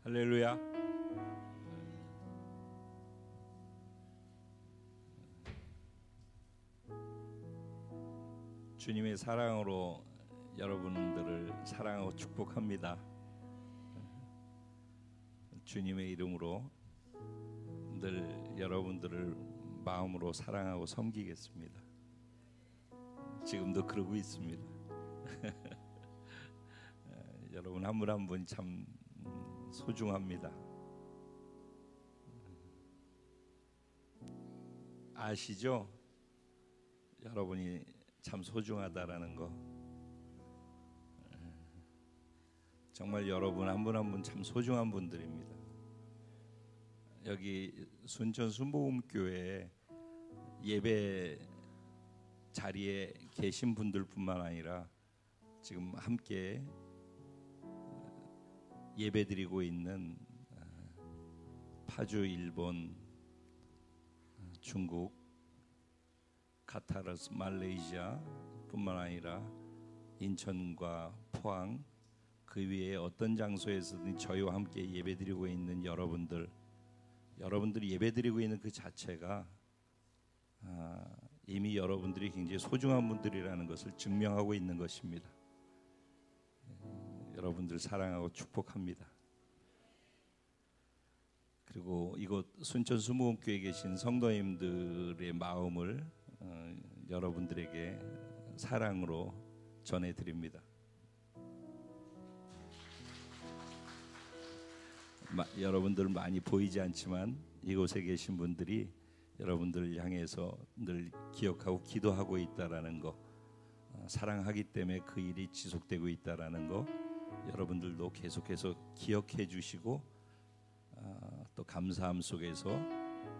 할렐루야. 주님의 사랑으로 여러분들을 사랑하고 축복합니다. 주님의 이름으로 늘 여러분들을 마음으로 사랑하고 섬기겠습니다. 지금도 그러고 있습니다. 여러분 한 분 한 분 참 소중합니다. 아시죠? 여러분이 참 소중하다라는 거. 정말 여러분 한 분 한 분 참 소중한 분들입니다. 여기 순천 순복음교회 예배 자리에 계신 분들뿐만 아니라 지금 함께 예배드리고 있는 파주, 일본, 중국, 카타르, 말레이시아 뿐만 아니라 인천과 포항 그 위에 어떤 장소에서든 저희와 함께 예배드리고 있는 여러분들이 예배드리고 있는 그 자체가 이미 여러분들이 굉장히 소중한 분들이라는 것을 증명하고 있는 것입니다. 여러분들 사랑하고 축복합니다. 그리고 이곳 순천 순복음교회에 계신 성도님들의 마음을 여러분들에게 사랑으로 전해드립니다. 여러분들 많이 보이지 않지만 이곳에 계신 분들이 여러분들을 향해서 늘 기억하고 기도하고 있다라는 거, 사랑하기 때문에 그 일이 지속되고 있다라는 거 여러분들도 계속해서 기억해 주시고 또 감사함 속에서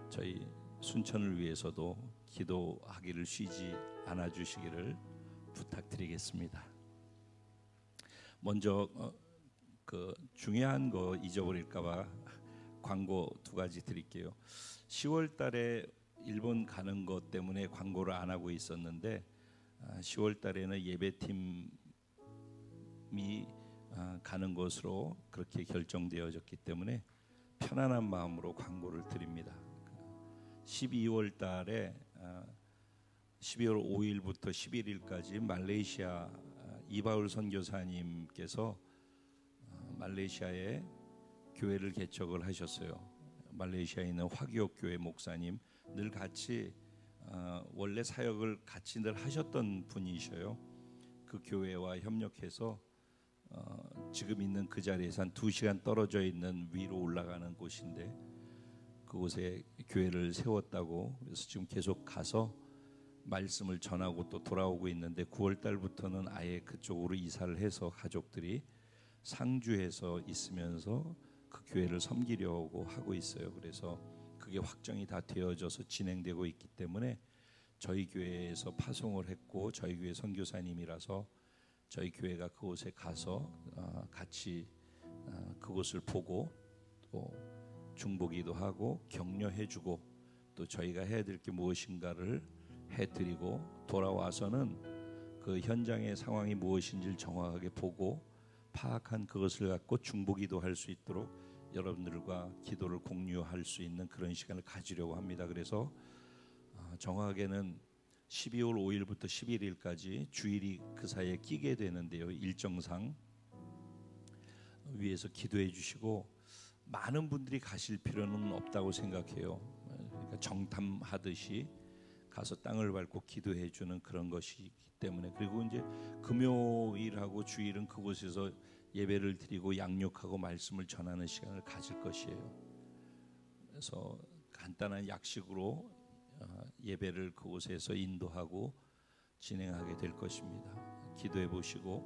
저희 순천을 위해서도 기도하기를 쉬지 않아 주시기를 부탁드리겠습니다. 먼저 그 중요한 거 잊어버릴까 봐 광고 두 가지 드릴게요. 10월 달에 일본 가는 것 때문에 광고를 안 하고 있었는데 10월 달에는 예배팀이 가는 것으로 그렇게 결정되어졌기 때문에 편안한 마음으로 광고를 드립니다. 12월 달에 12월 5일부터 11일까지 말레이시아 이바울 선교사님께서 말레이시아에 교회를 개척을 하셨어요. 말레이시아에 있는 화기옥 교회 목사님 늘 같이 원래 사역을 같이 늘 하셨던 분이셔요. 그 교회와 협력해서 지금 있는 그 자리에서 한 2시간 떨어져 있는 위로 올라가는 곳인데 그곳에 교회를 세웠다고 그래서 지금 계속 가서 말씀을 전하고 또 돌아오고 있는데 9월 달부터는 아예 그쪽으로 이사를 해서 가족들이 상주에서 있으면서 그 교회를 섬기려고 하고 있어요. 그래서 그게 확정이 다 되어져서 진행되고 있기 때문에 저희 교회에서 파송을 했고 저희 교회 선교사님이라서 저희 교회가 그곳에 가서 같이 그곳을 보고 또 중보기도 하고 격려해주고 또 저희가 해야 될 게 무엇인가를 해드리고 돌아와서는 그 현장의 상황이 무엇인지를 정확하게 보고 파악한 그것을 갖고 중보기도 할 수 있도록 여러분들과 기도를 공유할 수 있는 그런 시간을 가지려고 합니다. 그래서 정확하게는 12월 5일부터 11일까지 주일이 그 사이에 끼게 되는데요. 일정상 위에서 기도해 주시고 많은 분들이 가실 필요는 없다고 생각해요. 그러니까 정탐하듯이 가서 땅을 밟고 기도해 주는 그런 것이기 때문에 그리고 이제 금요일하고 주일은 그곳에서 예배를 드리고 양육하고 말씀을 전하는 시간을 가질 것이에요. 그래서 간단한 약식으로 예배를 그곳에서 인도하고 진행하게 될 것입니다. 기도해 보시고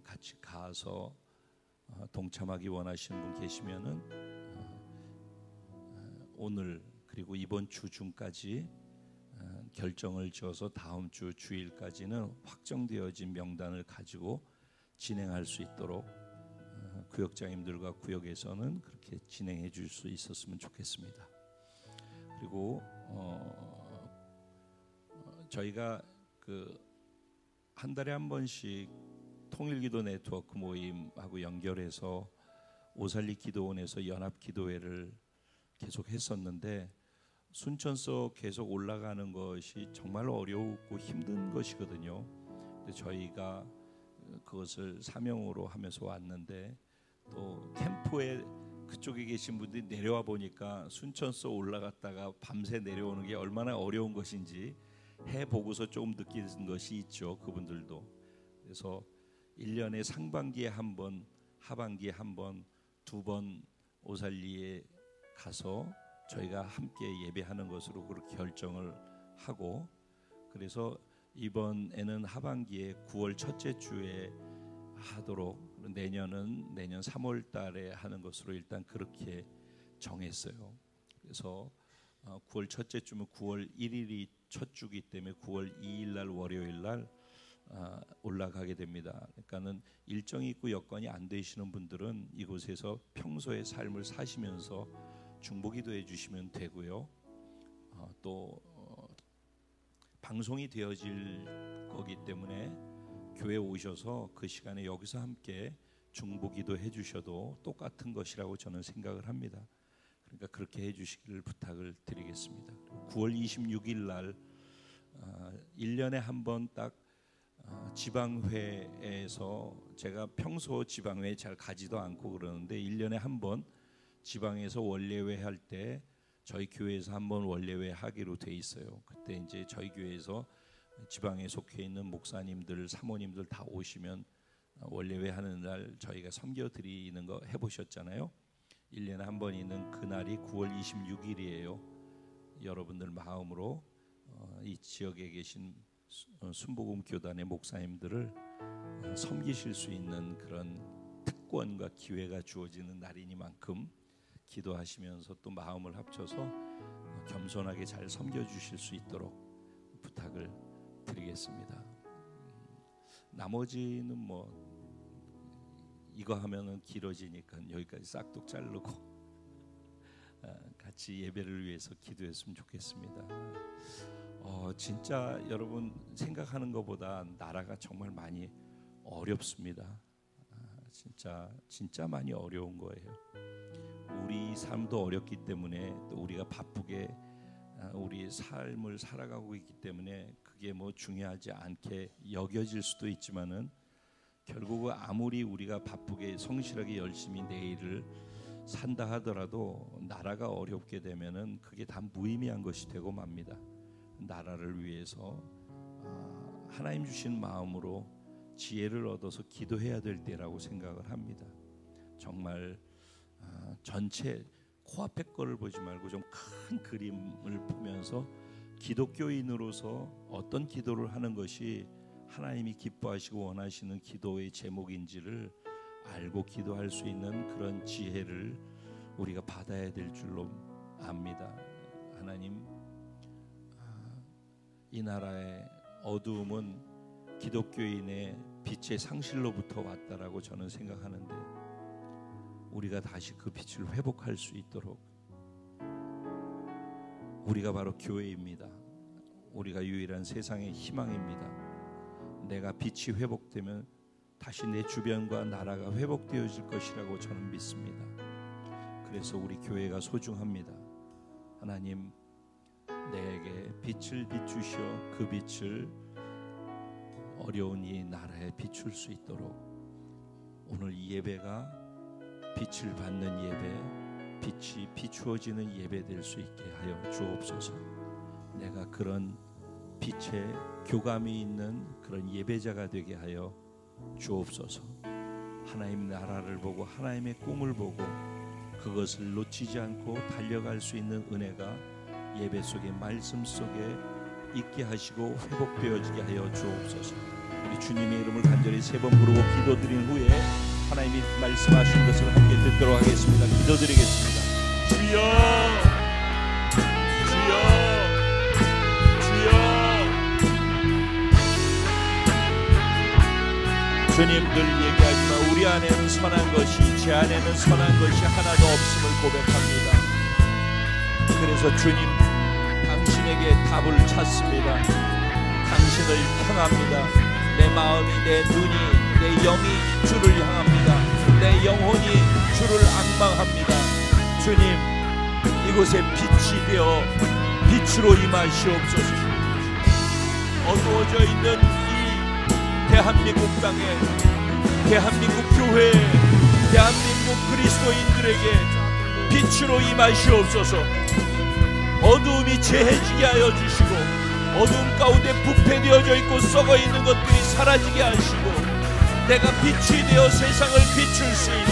같이 가서 동참하기 원하시는 분 계시면은 오늘 그리고 이번 주 중까지 결정을 지어서 다음 주 주일까지는 확정되어진 명단을 가지고 진행할 수 있도록 구역장님들과 구역에서는 그렇게 진행해 줄 수 있었으면 좋겠습니다. 그리고 저희가 그 한 달에 한 번씩 통일기도 네트워크 모임하고 연결해서 오살리 기도원에서 연합 기도회를 계속 했었는데 순천서 계속 올라가는 것이 정말 어렵고 힘든 것이거든요. 저희가 그것을 사명으로 하면서 왔는데 또 캠프에 그쪽에 계신 분들이 내려와 보니까 순천서 올라갔다가 밤새 내려오는 게 얼마나 어려운 것인지 해보고서 조금 느끼는 것이 있죠. 그분들도. 그래서 1년에 상반기에 한 번, 하반기에 한 번, 2번 오살리에 가서 저희가 함께 예배하는 것으로 그렇게 결정을 하고, 그래서 이번에는 하반기에 9월 첫째 주에 하도록, 내년 3월 달에 하는 것으로 일단 그렇게 정했어요. 그래서 9월 첫째 주면 9월 1일이 첫 주기 때문에 9월 2일 날 월요일 날 올라가게 됩니다. 그러니까는 일정이 있고 여건이 안 되시는 분들은 이곳에서 평소의 삶을 사시면서 중보기도해 주시면 되고요. 또 방송이 되어질 거기 때문에 교회 오셔서 그 시간에 여기서 함께 중보기도 해주셔도 똑같은 것이라고 저는 생각을 합니다. 그러니까 그렇게 해주시기를 부탁을 드리겠습니다. 9월 26일 날 1년에 한 번 딱 지방회에서, 제가 평소 지방회 잘 가지도 않고 그러는데 1년에 한 번 지방에서 원례회 할 때 저희 교회에서 한 번 원례회 하기로 돼 있어요. 그때 이제 저희 교회에서 지방에 속해 있는 목사님들, 사모님들 다 오시면 원례회 하는 날 저희가 섬겨 드리는 거 해보셨잖아요. 1년에 한 번 있는 그날이 9월 26일이에요. 여러분들 마음으로 이 지역에 계신 순복음 교단의 목사님들을 섬기실 수 있는 그런 특권과 기회가 주어지는 날이니만큼 기도하시면서 또 마음을 합쳐서 겸손하게 잘 섬겨주실 수 있도록 부탁을 드리겠습니다. 나머지는 뭐 이거 하면은 길어지니까 여기까지 싹둑 자르고 같이 예배를 위해서 기도했으면 좋겠습니다. 진짜 여러분 생각하는 것보다 나라가 정말 많이 어렵습니다. 진짜 많이 어려운 거예요. 우리 삶도 어렵기 때문에 또 우리가 바쁘게 우리 삶을 살아가고 있기 때문에 그게 뭐 중요하지 않게 여겨질 수도 있지만은 결국은 아무리 우리가 바쁘게 성실하게 열심히 내일을 산다 하더라도 나라가 어렵게 되면은 그게 다 무의미한 것이 되고 맙니다. 나라를 위해서 하나님 주신 마음으로 지혜를 얻어서 기도해야 될 때라고 생각을 합니다. 정말 전체 코앞에 거를 보지 말고 좀 큰 그림을 보면서 기독교인으로서 어떤 기도를 하는 것이 하나님이 기뻐하시고 원하시는 기도의 제목인지를 알고 기도할 수 있는 그런 지혜를 우리가 받아야 될 줄로 압니다. 하나님, 이 나라의 어두움은 기독교인의 빛의 상실로부터 왔다라고 저는 생각하는데 우리가 다시 그 빛을 회복할 수 있도록, 우리가 바로 교회입니다. 우리가 유일한 세상의 희망입니다. 내가 빛이 회복되면 다시 내 주변과 나라가 회복되어질 것이라고 저는 믿습니다. 그래서 우리 교회가 소중합니다. 하나님, 내게 빛을 비추시어 그 빛을 어려운 이 나라에 비출 수 있도록 오늘 이 예배가 빛을 받는 예배, 빛이 비추어지는 예배 될 수 있게 하여 주옵소서. 내가 그런 빛에 교감이 있는 그런 예배자가 되게 하여 주옵소서. 하나님 나라를 보고 하나님의 꿈을 보고 그것을 놓치지 않고 달려갈 수 있는 은혜가 예배 속에, 말씀 속에 있게 하시고 회복되어지게 하여 주옵소서. 우리 주님의 이름을 간절히 3번 부르고 기도드린 후에 하나님이 말씀하신 것을 함께 듣도록 하겠습니다. 기도드리겠습니다. 주여, 주여, 주여. 주님들 얘기하지만 우리 안에는 선한 것이, 제 안에는 선한 것이 하나도 없음을 고백합니다. 그래서 주님, 당신에게 답을 찾습니다. 당신을 향합니다. 내 마음이, 내 눈이, 내 영이 주를 향합니다. 내 영혼이 주를 앙망합니다. 주님, 이곳에 빛이 되어 빛으로 임하시옵소서. 어두워져 있는 이 대한민국 땅에, 대한민국 교회, 대한민국 그리스도인들에게 빛으로 임하시옵소서. 어두움이 재해지게 하여 주시고, 어두움 가운데 부패되어져 있고 썩어 있는 것들이 사라지게 하시고, 내가 빛이 되어 세상을 비출 수 있는,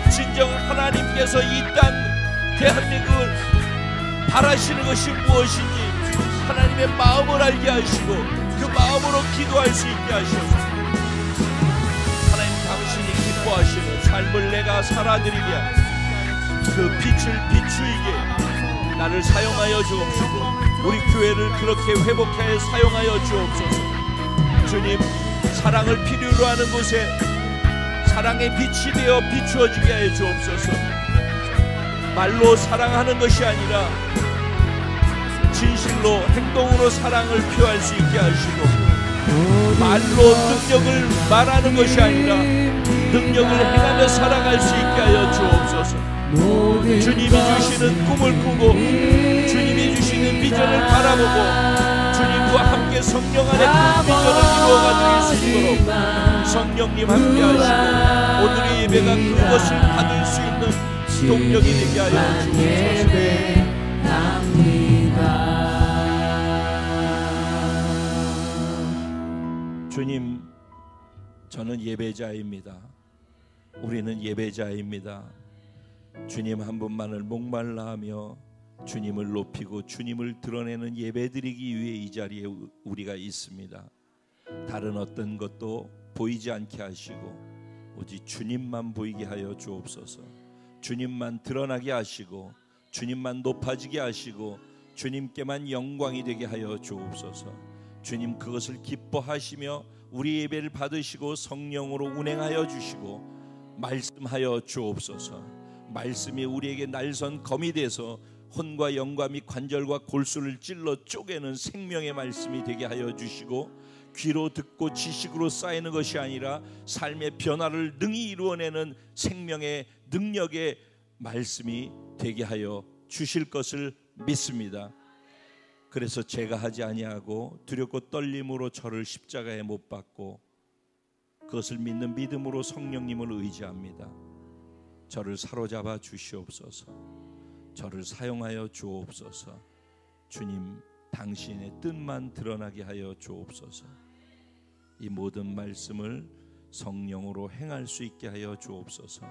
진정 하나님께서 이 땅 대한민국을 바라시는 것이 무엇인지 하나님의 마음을 알게 하시고 그 마음으로 기도할 수 있게 하셔서 하나님 당신이 기뻐하시는 삶을 내가 살아드리게 그 빛을 비추이게 나를 사용하여 주옵시고 우리 교회를 그렇게 회복하여 사용하여 주옵소서. 주님, 사랑을 필요로 하는 곳에 사랑의 빛이 되어 비추어지게 하여 주옵소서. 말로 사랑하는 것이 아니라 진실로 행동으로 사랑을 표할 수 있게 하시고, 말로 능력을 말하는 것이 아니라 능력을 행하며 살아갈 수 있게 하여 주옵소서. 주님이 주시는 꿈을 꾸고 주님이 주시는 비전을 바라보고 주님과 함께 성령 안에 그 비전을 이루어가 드릴 수 있도록 성령님 함께 하시고 오늘의 예배가 그것을 받을 수 있는 동력이 되게 하여 주옵소서. 주님, 저는 예배자입니다. 우리는 예배자입니다. 주님 한 분만을 목말라 하며 주님을 높이고 주님을 드러내는 예배드리기 위해 이 자리에 우리가 있습니다. 다른 어떤 것도 보이지 않게 하시고 오직 주님만 보이게 하여 주옵소서. 주님만 드러나게 하시고 주님만 높아지게 하시고 주님께만 영광이 되게 하여 주옵소서. 주님 그것을 기뻐하시며 우리 예배를 받으시고 성령으로 운행하여 주시고 말씀하여 주옵소서. 말씀이 우리에게 날선 검이 돼서 혼과 영과 및 관절과 골수를 찔러 쪼개는 생명의 말씀이 되게 하여 주시고 귀로 듣고 지식으로 쌓이는 것이 아니라 삶의 변화를 능히 이루어내는 생명의 능력의 말씀이 되게 하여 주실 것을 믿습니다. 그래서 제가 하지 아니하고 두렵고 떨림으로 저를 십자가에 못 박고 그것을 믿는 믿음으로 성령님을 의지합니다. 저를 사로잡아 주시옵소서. 저를 사용하여 주옵소서. 주님, 당신의 뜻만 드러나게 하여 주옵소서. 이 모든 말씀을 성령으로 행할 수 있게 하여 주옵소서.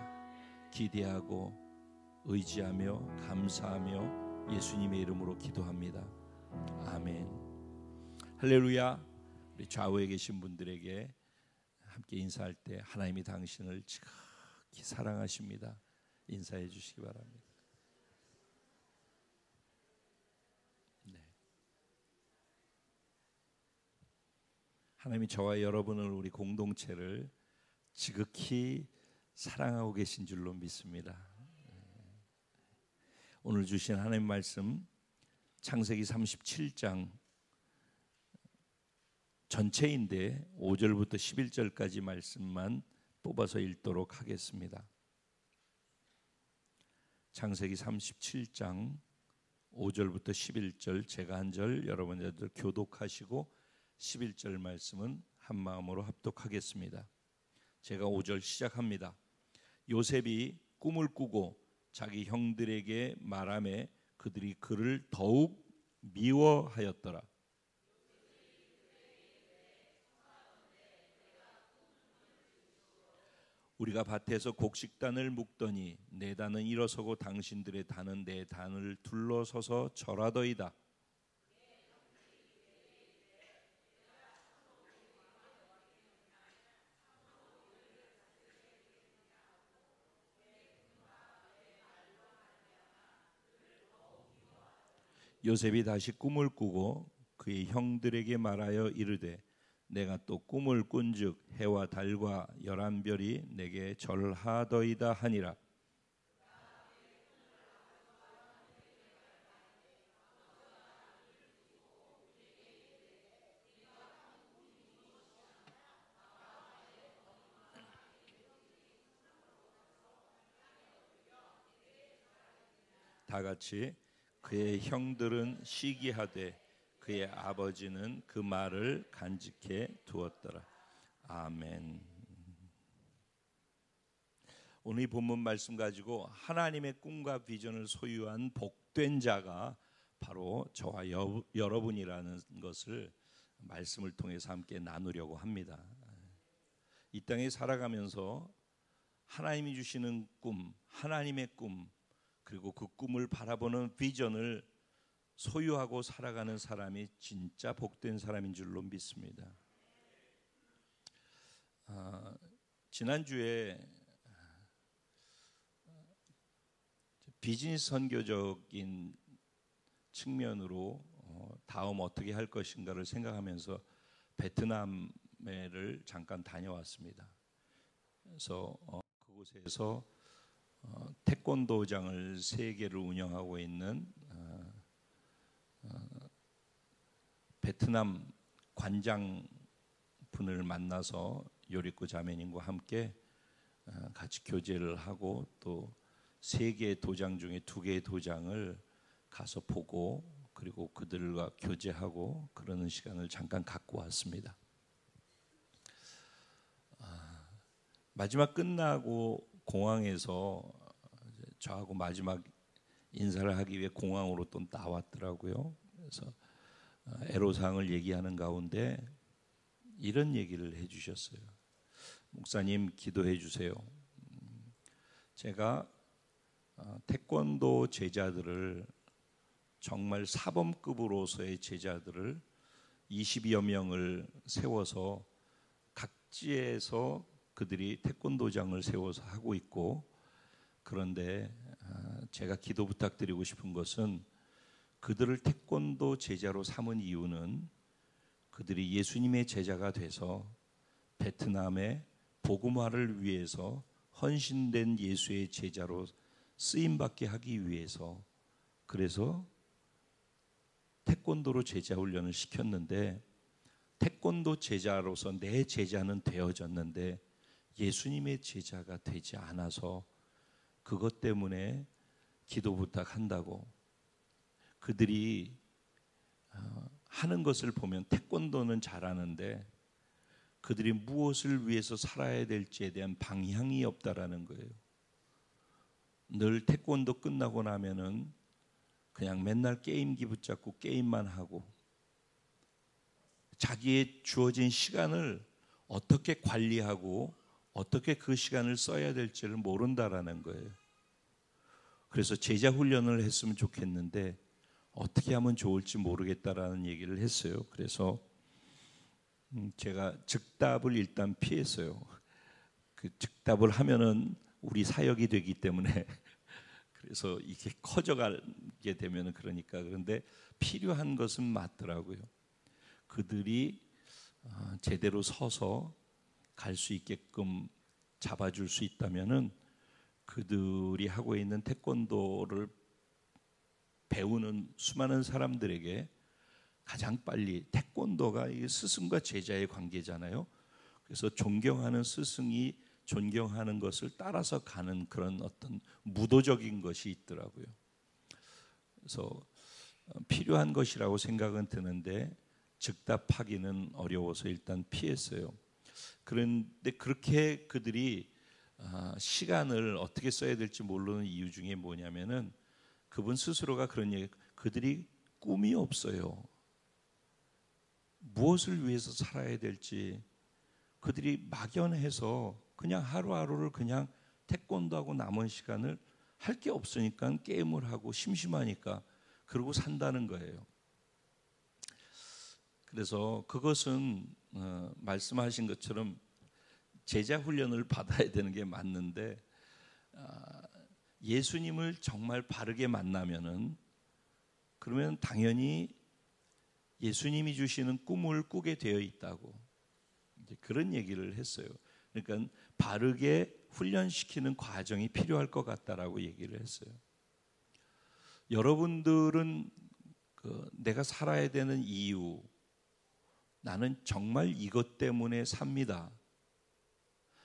기대하고 의지하며 감사하며 예수님의 이름으로 기도합니다. 아멘. 할렐루야. 우리 좌우에 계신 분들에게 함께 인사할 때 하나님이 당신을 지극히 사랑하십니다. 인사해 주시기 바랍니다. 네. 하나님이 저와 여러분을, 우리 공동체를 지극히 사랑하고 계신 줄로 믿습니다. 오늘 주신 하나님 말씀 창세기 37장 전체인데 5절부터 11절까지 말씀만 뽑아서 읽도록 하겠습니다. 창세기 37장 5절부터 11절 제가 한 절 여러분들 교독하시고 11절 말씀은 한 마음으로 합독하겠습니다. 제가 5절 시작합니다. 요셉이 꿈을 꾸고 자기 형들에게 말하매 그들이 그를 더욱 미워하였더라. 우리가 밭에서 곡식단을 묶더니 내 단은 일어서고 당신들의 단은 내 단을 둘러서서 절하더이다. 요셉이 다시 꿈을 꾸고 그의 형들에게 말하여 이르되 내가 또 꿈을 꾼즉 해와 달과 11별이 내게 절하더이다 하니라. 다 같이 그의 형들은 시기하되 그의 아버지는 그 말을 간직해 두었더라. 아멘. 오늘 이 본문 말씀 가지고 하나님의 꿈과 비전을 소유한 복된 자가 바로 저와 여러분이라는 것을 말씀을 통해서 함께 나누려고 합니다. 이 땅에 살아가면서 하나님이 주시는 꿈, 하나님의 꿈, 그리고 그 꿈을 바라보는 비전을 소유하고 살아가는 사람이 진짜 복된 사람인 줄로 믿습니다. 지난주에 비즈니스 선교적인 측면으로 다음 어떻게 할 것인가를 생각하면서 베트남을 잠깐 다녀왔습니다. 그래서 그곳에서 태권도장을 3개를 운영하고 있는 베트남 관장분을 만나서 요리코 자매님과 함께 같이 교제를 하고 또 3개의 도장 중에 2개의 도장을 가서 보고 그리고 그들과 교제하고 그러는 시간을 잠깐 갖고 왔습니다. 마지막 끝나고 공항에서 저하고 마지막 인사를 하기 위해 공항으로 또 나왔더라고요. 그래서 애로사항을 얘기하는 가운데 이런 얘기를 해주셨어요. 목사님 기도해 주세요. 제가 태권도 제자들을 정말 사범급으로서의 제자들을 20여 명을 세워서 각지에서 그들이 태권도장을 세워서 하고 있고, 그런데 제가 기도 부탁드리고 싶은 것은 그들을 태권도 제자로 삼은 이유는 그들이 예수님의 제자가 돼서 베트남의 복음화를 위해서 헌신된 예수의 제자로 쓰임받게 하기 위해서, 그래서 태권도로 제자 훈련을 시켰는데 태권도 제자로서 내 제자는 되어졌는데 예수님의 제자가 되지 않아서 그것 때문에 기도 부탁한다고. 그들이 하는 것을 보면 태권도는 잘하는데 그들이 무엇을 위해서 살아야 될지에 대한 방향이 없다라는 거예요. 늘 태권도 끝나고 나면은 그냥 맨날 게임기 붙잡고 게임만 하고 자기의 주어진 시간을 어떻게 관리하고 어떻게 그 시간을 써야 될지를 모른다라는 거예요. 그래서 제자 훈련을 했으면 좋겠는데 어떻게 하면 좋을지 모르겠다라는 얘기를 했어요. 그래서 제가 즉답을 일단 피했어요. 그 즉답을 하면은 우리 사역이 되기 때문에 그래서 이게 커져가게 되면은 그러니까. 그런데 필요한 것은 맞더라고요. 그들이 제대로 서서 갈 수 있게끔 잡아줄 수 있다면은 그들이 하고 있는 태권도를 배우는 수많은 사람들에게 가장 빨리, 태권도가 스승과 제자의 관계잖아요. 그래서 존경하는 스승이 존경하는 것을 따라서 가는 그런 어떤 무도적인 것이 있더라고요. 그래서 필요한 것이라고 생각은 드는데 즉답하기는 어려워서 일단 피했어요. 그런데 그렇게 그들이 시간을 어떻게 써야 될지 모르는 이유 중에 뭐냐면은 그분 스스로가 그런 얘기, 그들이 꿈이 없어요. 무엇을 위해서 살아야 될지 그들이 막연해서 그냥 하루하루를 그냥 태권도하고 남은 시간을 할 게 없으니까 게임을 하고 심심하니까 그러고 산다는 거예요. 그래서 그것은 말씀하신 것처럼 제자 훈련을 받아야 되는 게 맞는데 예수님을 정말 바르게 만나면은 그러면 당연히 예수님이 주시는 꿈을 꾸게 되어 있다고 이제 그런 얘기를 했어요. 그러니까 바르게 훈련시키는 과정이 필요할 것 같다라고 얘기를 했어요. 여러분들은 내가 살아야 되는 이유, 나는 정말 이것 때문에 삽니다.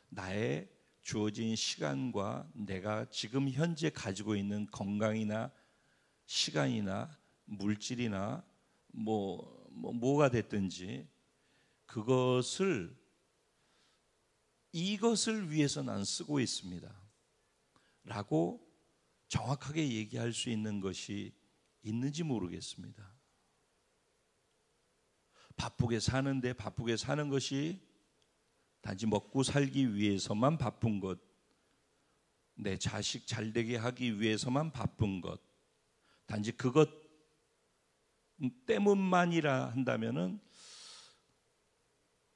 나의 주어진 시간과 내가 지금 현재 가지고 있는 건강이나 시간이나 물질이나 뭐가 됐든지 이것을 위해서 난 쓰고 있습니다 라고 정확하게 얘기할 수 있는 것이 있는지 모르겠습니다. 바쁘게 사는데 바쁘게 사는 것이 단지 먹고 살기 위해서만 바쁜 것, 내 자식 잘 되게 하기 위해서만 바쁜 것, 단지 그것 때문만이라 한다면은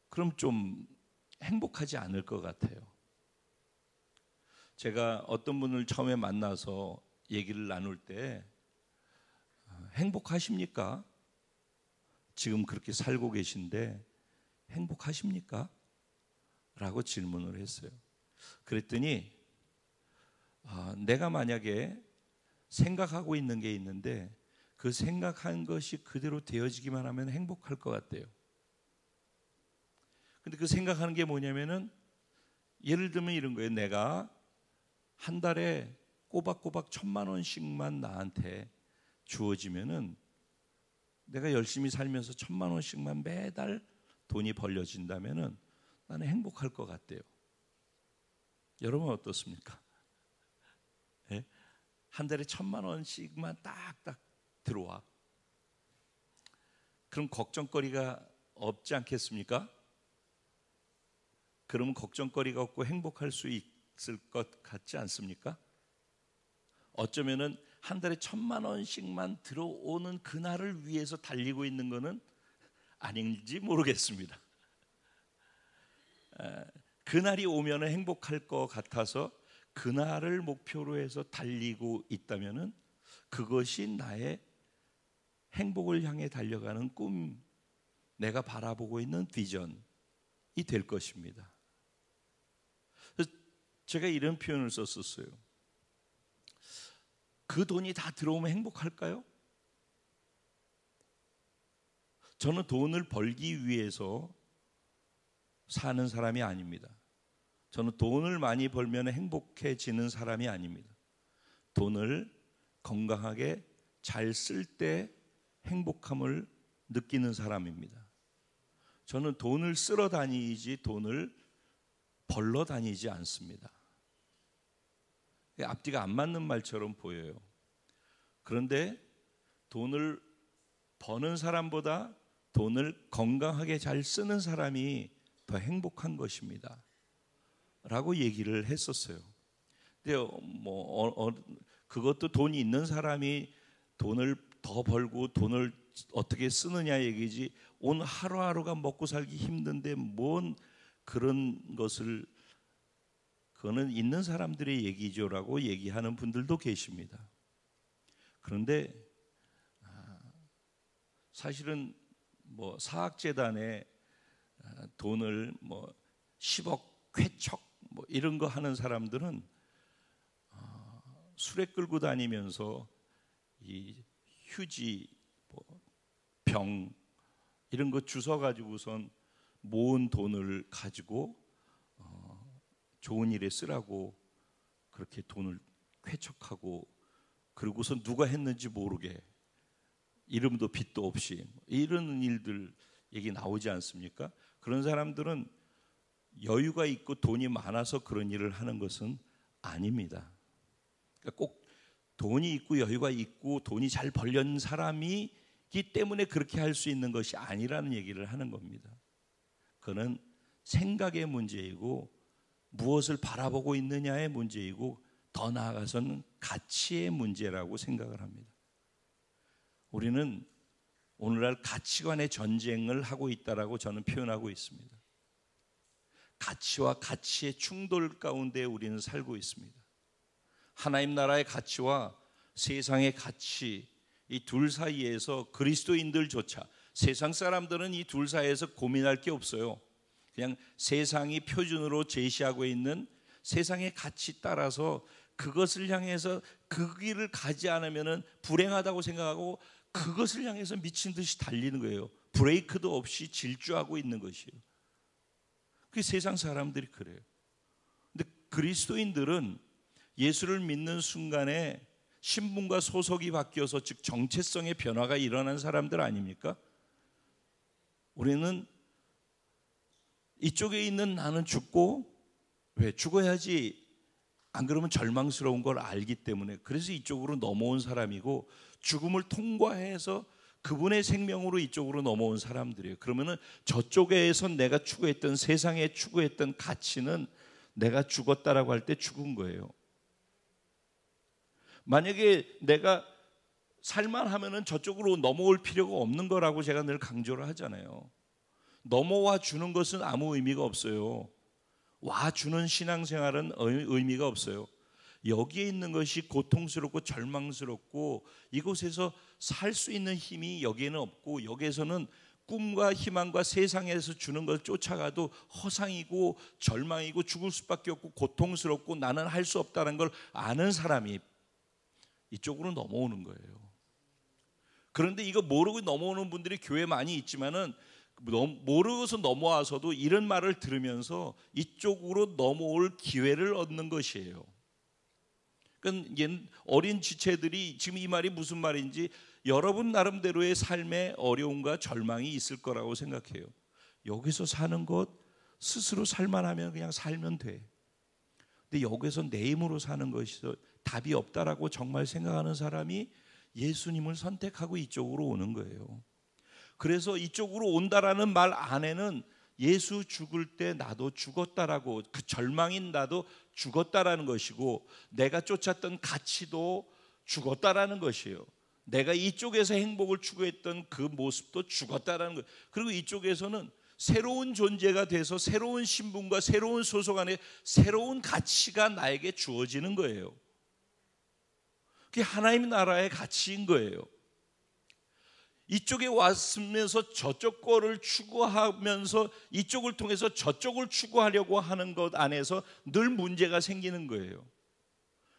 그럼 좀 행복하지 않을 것 같아요. 제가 어떤 분을 처음에 만나서 얘기를 나눌 때 행복하십니까? 지금 그렇게 살고 계신데 행복하십니까? 라고 질문을 했어요. 그랬더니 내가 만약에 생각하고 있는 게 있는데 그 생각한 것이 그대로 되어지기만 하면 행복할 것 같대요. 근데 그 생각하는 게 뭐냐면은 예를 들면 이런 거예요. 내가 한 달에 꼬박꼬박 1,000만 원씩만 나한테 주어지면은 내가 열심히 살면서 1,000만 원씩만 매달 돈이 벌려진다면은 나는 행복할 것 같대요. 여러분 어떻습니까? 네? 한 달에 1,000만 원씩만 딱딱 들어와. 그럼 걱정거리가 없지 않겠습니까? 그러면 걱정거리가 없고 행복할 수 있을 것 같지 않습니까? 어쩌면은 한 달에 1,000만 원씩만 들어오는 그날을 위해서 달리고 있는 것은 아닌지 모르겠습니다. 그날이 오면 행복할 것 같아서 그날을 목표로 해서 달리고 있다면은 그것이 나의 행복을 향해 달려가는 꿈, 내가 바라보고 있는 비전이 될 것입니다. 그래서 제가 이런 표현을 썼었어요. 그 돈이 다 들어오면 행복할까요? 저는 돈을 벌기 위해서 사는 사람이 아닙니다. 저는 돈을 많이 벌면 행복해지는 사람이 아닙니다. 돈을 건강하게 잘 쓸 때 행복함을 느끼는 사람입니다. 저는 돈을 쓸어 다니지 돈을 벌러 다니지 않습니다. 앞뒤가 안 맞는 말처럼 보여요. 그런데 돈을 버는 사람보다 돈을 건강하게 잘 쓰는 사람이 더 행복한 것입니다 라고 얘기를 했었어요. 근데 그것도 돈이 있는 사람이 돈을 더 벌고 돈을 어떻게 쓰느냐 얘기지, 오늘 하루하루가 먹고 살기 힘든데 뭔 그런 것을, 그거는 있는 사람들의 얘기죠라고 얘기하는 분들도 계십니다. 그런데 사실은 사학재단에 돈을 10억 쾌척 이런 거 하는 사람들은 수레 끌고 다니면서 이 휴지, 병 이런 거 주워 가지고선 모은 돈을 가지고 좋은 일에 쓰라고 그렇게 돈을 쾌척하고, 그리고선 누가 했는지 모르게 이름도 빚도 없이 이런 일들 얘기 나오지 않습니까? 그런 사람들은 여유가 있고 돈이 많아서 그런 일을 하는 것은 아닙니다. 그러니까 꼭 돈이 있고 여유가 있고 돈이 잘 벌린 사람이기 때문에 그렇게 할 수 있는 것이 아니라는 얘기를 하는 겁니다. 그는 생각의 문제이고 무엇을 바라보고 있느냐의 문제이고 더 나아가서는 가치의 문제라고 생각을 합니다. 우리는 오늘날 가치관의 전쟁을 하고 있다라고 저는 표현하고 있습니다. 가치와 가치의 충돌 가운데 우리는 살고 있습니다. 하나님 나라의 가치와 세상의 가치, 이 둘 사이에서 그리스도인들조차, 세상 사람들은 이 둘 사이에서 고민할 게 없어요. 그냥 세상이 표준으로 제시하고 있는 세상의 가치 따라서 그것을 향해서 그 길을 가지 않으면 불행하다고 생각하고 그것을 향해서 미친 듯이 달리는 거예요. 브레이크도 없이 질주하고 있는 것이에요. 그게 세상 사람들이 그래요. 근데 그리스도인들은 예수를 믿는 순간에 신분과 소속이 바뀌어서 즉 정체성의 변화가 일어난 사람들 아닙니까? 우리는 이쪽에 있는 나는 죽고, 왜 죽어야지, 안 그러면 절망스러운 걸 알기 때문에, 그래서 이쪽으로 넘어온 사람이고, 죽음을 통과해서 그분의 생명으로 이쪽으로 넘어온 사람들이에요. 그러면은 저쪽에서 내가 추구했던, 세상에 추구했던 가치는 내가 죽었다라고 할 때 죽은 거예요. 만약에 내가 살만하면은 저쪽으로 넘어올 필요가 없는 거라고 제가 늘 강조를 하잖아요. 넘어와 주는 것은 아무 의미가 없어요. 와 주는 신앙생활은 의미가 없어요. 여기에 있는 것이 고통스럽고 절망스럽고, 이곳에서 살 수 있는 힘이 여기에는 없고, 여기에서는 꿈과 희망과 세상에서 주는 걸 쫓아가도 허상이고 절망이고 죽을 수밖에 없고 고통스럽고 나는 할 수 없다는 걸 아는 사람이 이쪽으로 넘어오는 거예요. 그런데 이거 모르고 넘어오는 분들이 교회에 많이 있지만은, 모르고서 넘어와서도 이런 말을 들으면서 이쪽으로 넘어올 기회를 얻는 것이에요. 그러니까 어린 지체들이 지금 이 말이 무슨 말인지, 여러분 나름대로의 삶의 어려움과 절망이 있을 거라고 생각해요. 여기서 사는 것 스스로 살만하면 그냥 살면 돼. 근데 여기서 내 힘으로 사는 것이 답이 없다라고 정말 생각하는 사람이 예수님을 선택하고 이쪽으로 오는 거예요. 그래서 이쪽으로 온다라는 말 안에는 예수 죽을 때 나도 죽었다라고, 그 절망인 나도 죽었다라는 것이고, 내가 쫓았던 가치도 죽었다라는 것이에요. 내가 이쪽에서 행복을 추구했던 그 모습도 죽었다라는 거예요. 그리고 이쪽에서는 새로운 존재가 돼서 새로운 신분과 새로운 소속 안에 새로운 가치가 나에게 주어지는 거예요. 그게 하나님 나라의 가치인 거예요. 이쪽에 왔으면서 저쪽 거를 추구하면서 이쪽을 통해서 저쪽을 추구하려고 하는 것 안에서 늘 문제가 생기는 거예요.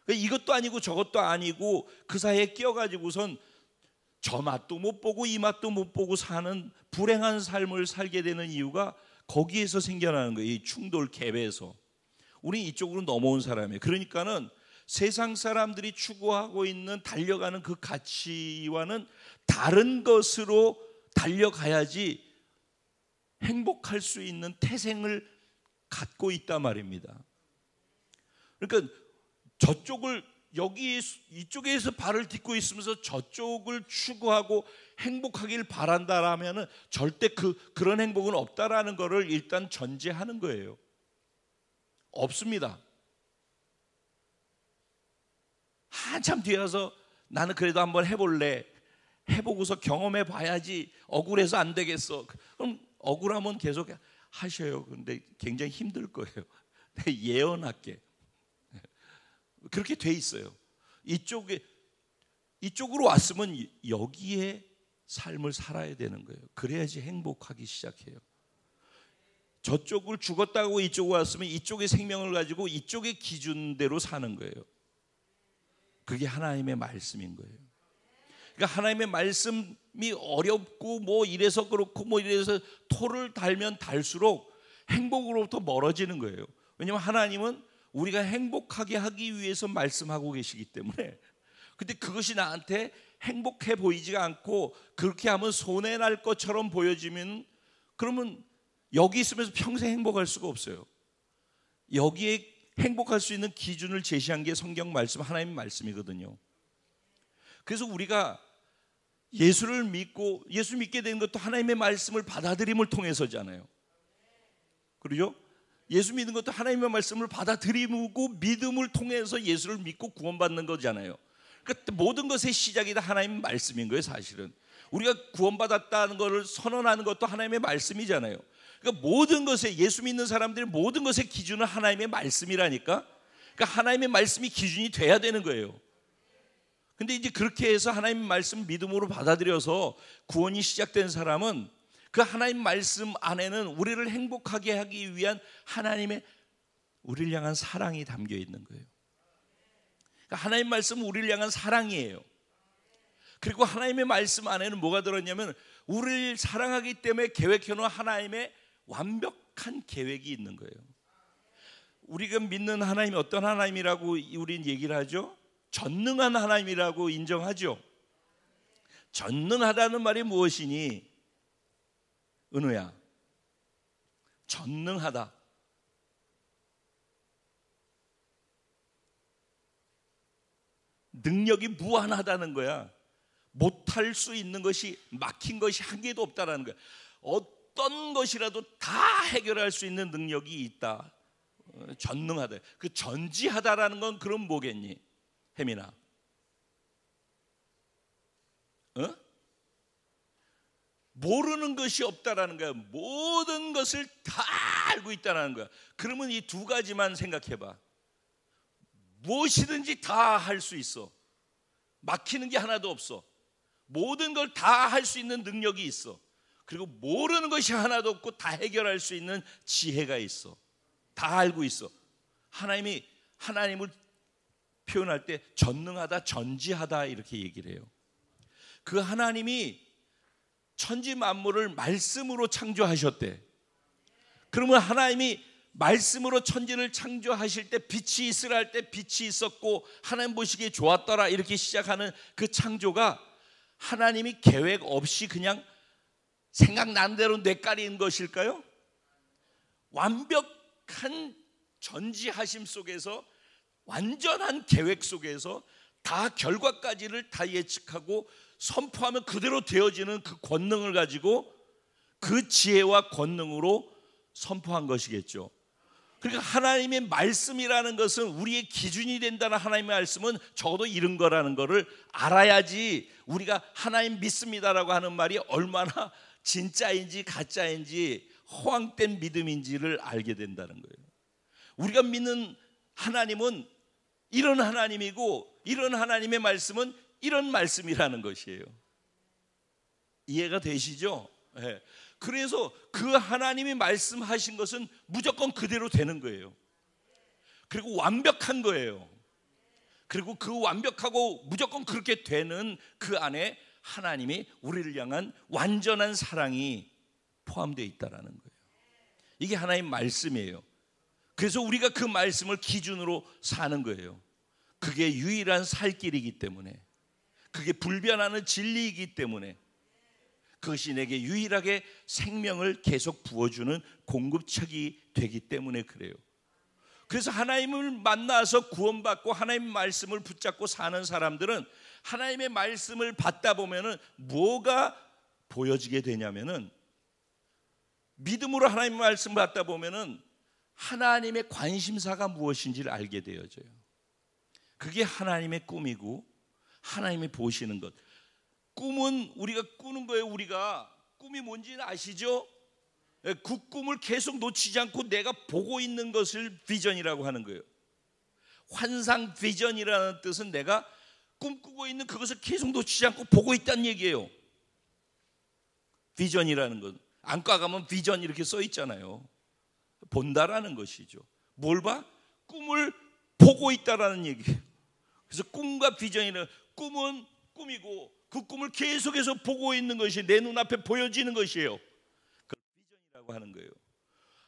이것도 아니고 저것도 아니고 그 사이에 끼어가지고선 저 맛도 못 보고 이 맛도 못 보고 사는 불행한 삶을 살게 되는 이유가 거기에서 생겨나는 거예요. 이 충돌 갭에서. 우리 이쪽으로 넘어온 사람이에요. 그러니까는 세상 사람들이 추구하고 있는, 달려가는 그 가치와는 다른 것으로 달려가야지 행복할 수 있는 태생을 갖고 있단 말입니다. 그러니까 저쪽을, 여기 이쪽에서 발을 딛고 있으면서 저쪽을 추구하고 행복하길 바란다라면은 절대 그런 행복은 없다라는 것을 일단 전제하는 거예요. 없습니다. 한참 뒤에 와서 나는 그래도 한번 해볼래, 해보고서 경험해 봐야지, 억울해서 안 되겠어. 그럼 억울하면 계속 하셔요. 근데 굉장히 힘들 거예요. 예언할게. 그렇게 돼 있어요. 이쪽으로 왔으면 여기에 삶을 살아야 되는 거예요. 그래야지 행복하기 시작해요. 저쪽을 죽었다고 이쪽으로 왔으면 이쪽의 생명을 가지고 이쪽의 기준대로 사는 거예요. 그게 하나님의 말씀인 거예요. 그러니까 하나님의 말씀이 어렵고 뭐 이래서 그렇고 뭐 이래서 토를 달면 달수록 행복으로부터 멀어지는 거예요. 왜냐하면 하나님은 우리가 행복하게 하기 위해서 말씀하고 계시기 때문에. 근데 그것이 나한테 행복해 보이지가 않고 그렇게 하면 손해날 것처럼 보여지면, 그러면 여기 있으면서 평생 행복할 수가 없어요. 여기에 행복할 수 있는 기준을 제시한 게 성경 말씀, 하나님 말씀이거든요. 그래서 우리가 예수를 믿고, 예수 믿게 된 것도 하나님의 말씀을 받아들임을 통해서잖아요. 그렇죠? 예수 믿는 것도 하나님의 말씀을 받아들이고 믿음을 통해서 예수를 믿고 구원받는 거잖아요. 그러니까 모든 것의 시작이 다 하나님의 말씀인 거예요. 사실은 우리가 구원받았다는 것을 선언하는 것도 하나님의 말씀이잖아요. 그러니까 모든 것에, 예수 믿는 사람들이 모든 것의 기준은 하나님의 말씀이라니까. 그러니까 하나님의 말씀이 기준이 돼야 되는 거예요. 근데 이제 그렇게 해서 하나님의 말씀 믿음으로 받아들여서 구원이 시작된 사람은 그 하나님 말씀 안에는 우리를 행복하게 하기 위한 하나님의 우리를 향한 사랑이 담겨 있는 거예요. 그러니까 하나님 말씀은 우리를 향한 사랑이에요. 그리고 하나님의 말씀 안에는 뭐가 들었냐면 우리를 사랑하기 때문에 계획해놓은 하나님의 완벽한 계획이 있는 거예요. 우리가 믿는 하나님이 어떤 하나님이라고 우리는 얘기를 하죠? 전능한 하나님이라고 인정하죠. 전능하다는 말이 무엇이니? 은우야, 전능하다. 능력이 무한하다는 거야. 못할 수 있는 것이, 막힌 것이 한 개도 없다라는 거야. 어떤 것이라도 다 해결할 수 있는 능력이 있다. 전능하다. 그 전지하다라는 건 그럼 뭐겠니? 혜민아, 모르는 것이 없다라는 거야. 모든 것을 다 알고 있다라는 거야. 그러면 이 두 가지만 생각해봐. 무엇이든지 다 할 수 있어. 막히는 게 하나도 없어. 모든 걸 다 할 수 있는 능력이 있어. 그리고 모르는 것이 하나도 없고 다 해결할 수 있는 지혜가 있어. 다 알고 있어. 하나님을 표현할 때 전능하다, 전지하다 이렇게 얘기를 해요. 그 하나님이 천지 만물을 말씀으로 창조하셨대. 그러면 하나님이 말씀으로 천지를 창조하실 때 빛이 있으라 할 때 빛이 있었고 하나님 보시기에 좋았더라 이렇게 시작하는 그 창조가 하나님이 계획 없이 그냥 생각난 대로 뇌까리인 것일까요? 완벽한 전지하심 속에서, 완전한 계획 속에서 다 결과까지를 다 예측하고 선포하면 그대로 되어지는 그 권능을 가지고 그 지혜와 권능으로 선포한 것이겠죠. 그러니까 하나님의 말씀이라는 것은 우리의 기준이 된다는 하나님의 말씀은 적어도 이런 거라는 것을 알아야지 우리가 하나님 믿습니다라고 하는 말이 얼마나 진짜인지 가짜인지 허황된 믿음인지를 알게 된다는 거예요. 우리가 믿는 하나님은 이런 하나님이고 이런 하나님의 말씀은 이런 말씀이라는 것이에요. 이해가 되시죠? 네. 그래서 그 하나님이 말씀하신 것은 무조건 그대로 되는 거예요. 그리고 완벽한 거예요. 그리고 그 완벽하고 무조건 그렇게 되는 그 안에 하나님이 우리를 향한 완전한 사랑이 포함되어 있다는 거예요. 이게 하나님 말씀이에요. 그래서 우리가 그 말씀을 기준으로 사는 거예요. 그게 유일한 살 길이기 때문에, 그게 불변하는 진리이기 때문에, 그것이 내게 유일하게 생명을 계속 부어주는 공급책이 되기 때문에 그래요. 그래서 하나님을 만나서 구원받고 하나님의 말씀을 붙잡고 사는 사람들은 하나님의 말씀을 받다 보면은 뭐가 보여지게 되냐면은, 믿음으로 하나님의 말씀을 받다 보면은 하나님의 관심사가 무엇인지를 알게 되어져요. 그게 하나님의 꿈이고 하나님이 보시는 것. 꿈은 우리가 꾸는 거예요. 우리가 꿈이 뭔지는 아시죠? 그 꿈을 계속 놓치지 않고 내가 보고 있는 것을 비전이라고 하는 거예요. 환상 비전이라는 뜻은 내가 꿈꾸고 있는 그것을 계속 놓치지 않고 보고 있다는 얘기예요. 비전이라는 건 안과 가면 비전 이렇게 써 있잖아요. 본다라는 것이죠. 뭘 봐? 꿈을 보고 있다라는 얘기예요. 그래서 꿈과 비전이는, 꿈은 꿈이고 그 꿈을 계속해서 보고 있는 것이 내 눈앞에 보여지는 것이에요. 그걸 비전이라고 하는 거예요.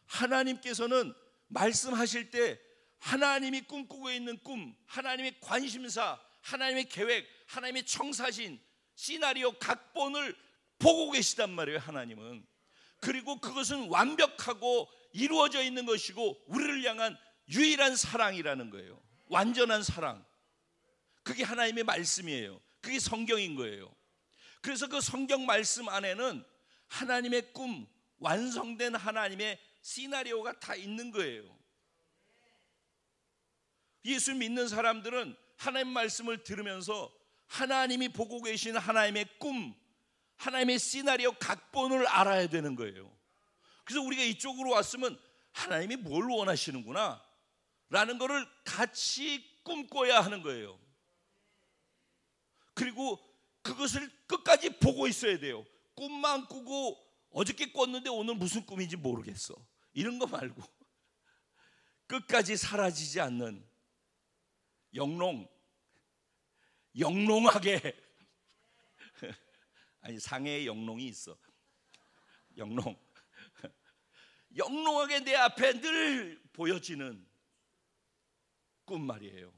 하나님께서는 말씀하실 때 하나님이 꿈꾸고 있는 꿈, 하나님의 관심사, 하나님의 계획, 하나님의 청사진, 시나리오, 각본을 보고 계시단 말이에요. 하나님은. 그리고 그것은 완벽하고 이루어져 있는 것이고 우리를 향한 유일한 사랑이라는 거예요. 완전한 사랑. 그게 하나님의 말씀이에요. 그게 성경인 거예요. 그래서 그 성경 말씀 안에는 하나님의 꿈, 완성된 하나님의 시나리오가 다 있는 거예요. 예수 믿는 사람들은 하나님 말씀을 들으면서 하나님이 보고 계신 하나님의 꿈, 하나님의 시나리오 각본을 알아야 되는 거예요. 그래서 우리가 이쪽으로 왔으면 하나님이 뭘 원하시는구나 라는 거를 같이 꿈꿔야 하는 거예요. 그리고 그것을 끝까지 보고 있어야 돼요. 꿈만 꾸고 어저께 꿨는데 오늘 무슨 꿈인지 모르겠어, 이런 거 말고 끝까지 사라지지 않는 영롱하게 아니, 상해에 영롱이 있어. 영롱하게 내 앞에 늘 보여지는 꿈 말이에요.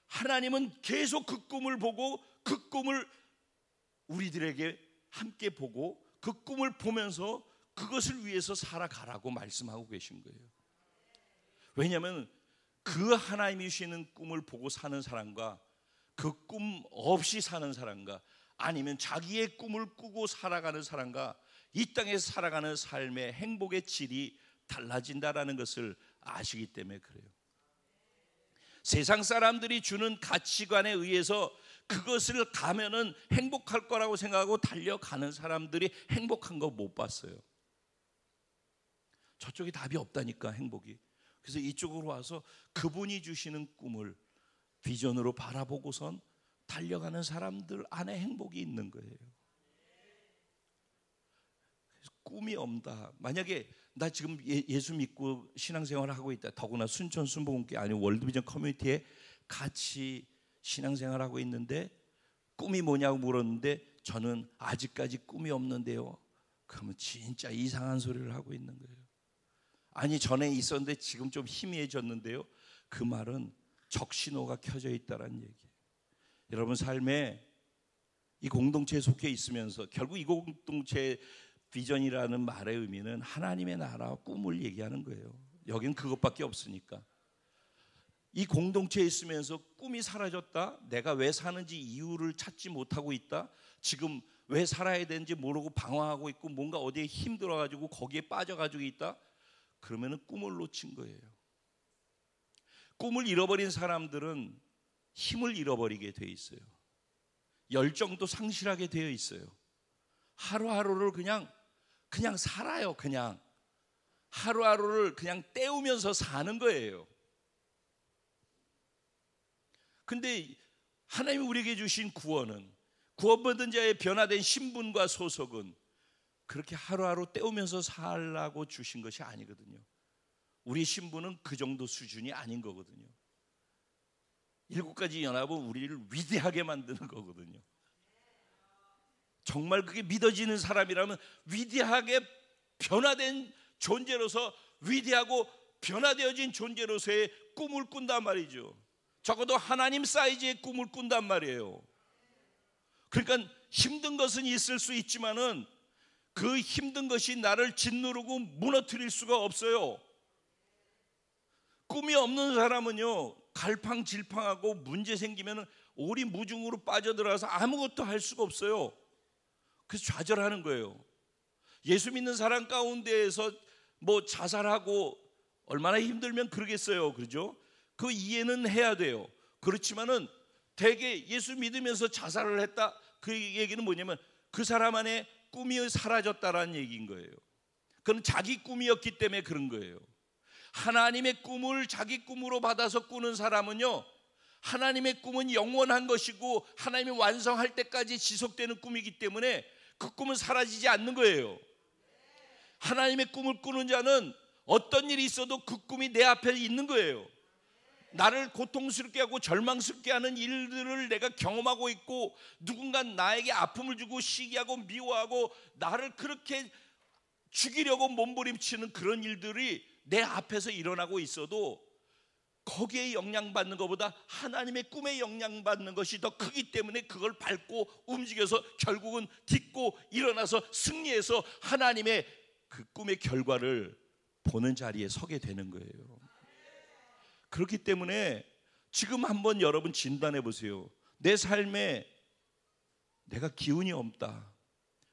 하나님은 계속 그 꿈을 보고 그 꿈을 우리들에게 함께 보고 그 꿈을 보면서 그것을 위해서 살아가라고 말씀하고 계신 거예요. 왜냐하면 그 하나님이 주시는 꿈을 보고 사는 사람과 그 꿈 없이 사는 사람과 아니면 자기의 꿈을 꾸고 살아가는 사람과 이 땅에서 살아가는 삶의 행복의 질이 달라진다라는 것을 아시기 때문에 그래요. 세상 사람들이 주는 가치관에 의해서 그것을 가면은 행복할 거라고 생각하고 달려가는 사람들이 행복한 거 못 봤어요. 저쪽에 답이 없다니까, 행복이. 그래서 이쪽으로 와서 그분이 주시는 꿈을 비전으로 바라보고선 달려가는 사람들 안에 행복이 있는 거예요. 꿈이 없다. 만약에 나 지금 예수 믿고 신앙생활을 하고 있다. 더구나 순천 순복음교회 아니면 월드비전 커뮤니티에 같이 신앙생활을 하고 있는데 꿈이 뭐냐고 물었는데 저는 아직까지 꿈이 없는데요. 그러면 진짜 이상한 소리를 하고 있는 거예요. 아니, 전에 있었는데 지금 좀 희미해졌는데요. 그 말은 적신호가 켜져 있다는 얘기예요. 여러분 삶에 이 공동체에 속해 있으면서 결국 이 공동체의 비전이라는 말의 의미는 하나님의 나라와 꿈을 얘기하는 거예요. 여긴 그것밖에 없으니까. 이 공동체에 있으면서 꿈이 사라졌다, 내가 왜 사는지 이유를 찾지 못하고 있다, 지금 왜 살아야 되는지 모르고 방황하고 있고 뭔가 어디에 힘들어가지고 거기에 빠져가지고 있다, 그러면은 꿈을 놓친 거예요. 꿈을 잃어버린 사람들은 힘을 잃어버리게 돼 있어요. 열정도 상실하게 되어 있어요. 하루하루를 그냥 살아요. 그냥 하루하루를 그냥 때우면서 사는 거예요. 근데 하나님이 우리에게 주신 구원은, 구원받은 자의 변화된 신분과 소속은 그렇게 하루하루 때우면서 살라고 주신 것이 아니거든요. 우리 신분은 그 정도 수준이 아닌 거거든요. 7가지 연합은 우리를 위대하게 만드는 거거든요. 정말 그게 믿어지는 사람이라면 위대하게 변화된 존재로서, 위대하고 변화되어진 존재로서의 꿈을 꾼단 말이죠. 적어도 하나님 사이즈의 꿈을 꾼단 말이에요. 그러니까 힘든 것은 있을 수 있지만은 그 힘든 것이 나를 짓누르고 무너뜨릴 수가 없어요. 꿈이 없는 사람은요, 갈팡질팡하고 문제 생기면 오리무중으로 빠져들어가서 아무것도 할 수가 없어요. 그래서 좌절하는 거예요. 예수 믿는 사람 가운데에서 뭐 자살하고 얼마나 힘들면 그러겠어요. 그렇죠? 그 이해는 해야 돼요. 그렇지만은 대개 예수 믿으면서 자살을 했다, 그 얘기는 뭐냐면 그 사람 안에 꿈이 사라졌다라는 얘기인 거예요. 그건 자기 꿈이었기 때문에 그런 거예요. 하나님의 꿈을 자기 꿈으로 받아서 꾸는 사람은요, 하나님의 꿈은 영원한 것이고 하나님이 완성할 때까지 지속되는 꿈이기 때문에 그 꿈은 사라지지 않는 거예요. 하나님의 꿈을 꾸는 자는 어떤 일이 있어도 그 꿈이 내 앞에 있는 거예요. 나를 고통스럽게 하고 절망스럽게 하는 일들을 내가 경험하고 있고, 누군가 나에게 아픔을 주고 시기하고 미워하고 나를 그렇게 죽이려고 몸부림치는 그런 일들이 내 앞에서 일어나고 있어도 거기에 영향받는 것보다 하나님의 꿈에 영향받는 것이 더 크기 때문에 그걸 밟고 움직여서 결국은 딛고 일어나서 승리해서 하나님의 그 꿈의 결과를 보는 자리에 서게 되는 거예요. 그렇기 때문에 지금 한번 여러분 진단해 보세요. 내 삶에 내가 기운이 없다,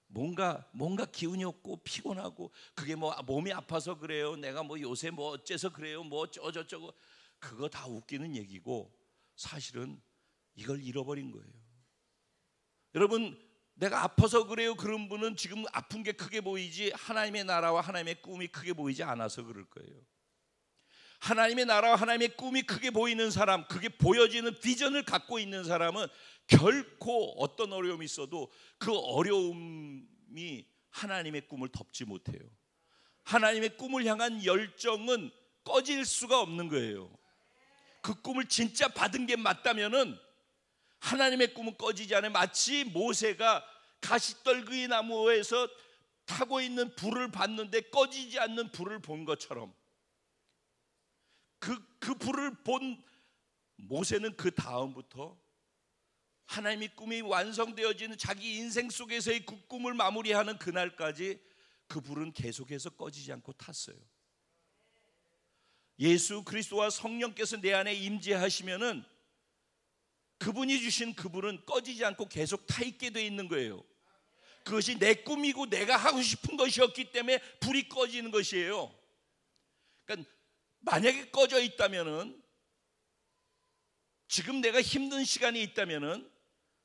뭔가 기운이 없고 피곤하고, 그게 뭐 몸이 아파서 그래요, 내가 뭐 요새 뭐 어째서 그래요, 뭐 어쩌고 그거 다 웃기는 얘기고 사실은 이걸 잃어버린 거예요. 여러분, 내가 아파서 그래요 그런 분은 지금 아픈 게 크게 보이지 하나님의 나라와 하나님의 꿈이 크게 보이지 않아서 그럴 거예요. 하나님의 나라와 하나님의 꿈이 크게 보이는 사람, 그게 보여지는 비전을 갖고 있는 사람은 결코 어떤 어려움이 있어도 그 어려움이 하나님의 꿈을 덮지 못해요. 하나님의 꿈을 향한 열정은 꺼질 수가 없는 거예요. 그 꿈을 진짜 받은 게 맞다면은 하나님의 꿈은 꺼지지 않아요. 마치 모세가 가시떨그이 나무에서 타고 있는 불을 봤는데 꺼지지 않는 불을 본 것처럼, 그 불을 본 모세는 그 다음부터 하나님의 꿈이 완성되어지는 자기 인생 속에서의 그 꿈을 마무리하는 그날까지 그 불은 계속해서 꺼지지 않고 탔어요. 예수 그리스도와 성령께서 내 안에 임재하시면은 그분이 주신 그 불은 꺼지지 않고 계속 타 있게 돼 있는 거예요. 그것이 내 꿈이고 내가 하고 싶은 것이었기 때문에 불이 꺼지는 것이에요. 그러니까 만약에 꺼져 있다면은, 지금 내가 힘든 시간이 있다면은,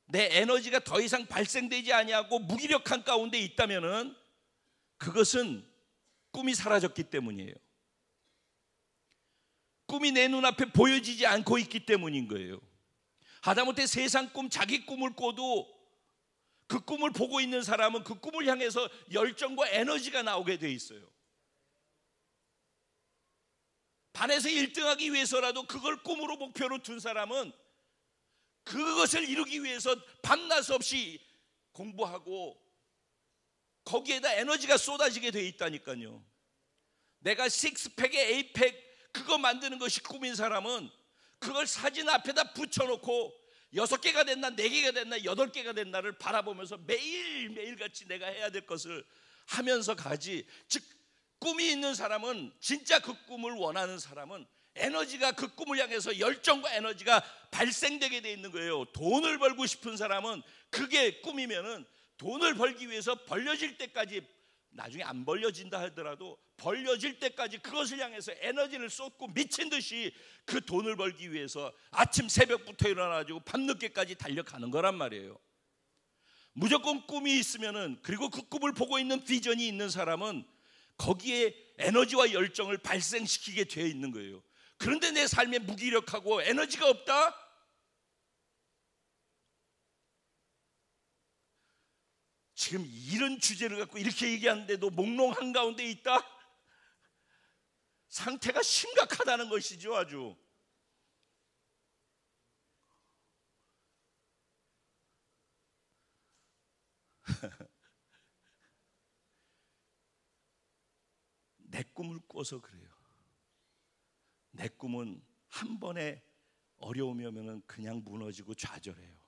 내 에너지가 더 이상 발생되지 아니하고 무기력한 가운데 있다면은, 그것은 꿈이 사라졌기 때문이에요. 꿈이 내 눈앞에 보여지지 않고 있기 때문인 거예요. 하다못해 세상 꿈, 자기 꿈을 꿔도 그 꿈을 보고 있는 사람은 그 꿈을 향해서 열정과 에너지가 나오게 돼 있어요. 반에서 1등하기 위해서라도 그걸 꿈으로 목표로 둔 사람은 그것을 이루기 위해서 밤낮 없이 공부하고 거기에다 에너지가 쏟아지게 돼 있다니까요. 내가 식스팩에 에이팩 그거 만드는 것이 꿈인 사람은 그걸 사진 앞에다 붙여놓고 6개가 됐나 4개가 됐나 8개가 됐나를 바라보면서 매일매일 같이 내가 해야 될 것을 하면서 가지. 즉 꿈이 있는 사람은, 진짜 그 꿈을 원하는 사람은 에너지가, 그 꿈을 향해서 열정과 에너지가 발생되게 돼 있는 거예요. 돈을 벌고 싶은 사람은 그게 꿈이면은 돈을 벌기 위해서 벌려질 때까지, 나중에 안 벌려진다 하더라도 벌려질 때까지 그것을 향해서 에너지를 쏟고 미친 듯이 그 돈을 벌기 위해서 아침 새벽부터 일어나가지고 밤늦게까지 달려가는 거란 말이에요. 무조건 꿈이 있으면은, 그리고 그 꿈을 보고 있는 비전이 있는 사람은 거기에 에너지와 열정을 발생시키게 되어 있는 거예요. 그런데 내 삶에 무기력하고 에너지가 없다? 지금 이런 주제를 갖고 이렇게 얘기하는데도 몽롱한 가운데 있다? 상태가 심각하다는 것이죠. 아주 내 꿈을 꿔서 그래요. 내 꿈은 한 번에 어려움이 오면 그냥 무너지고 좌절해요.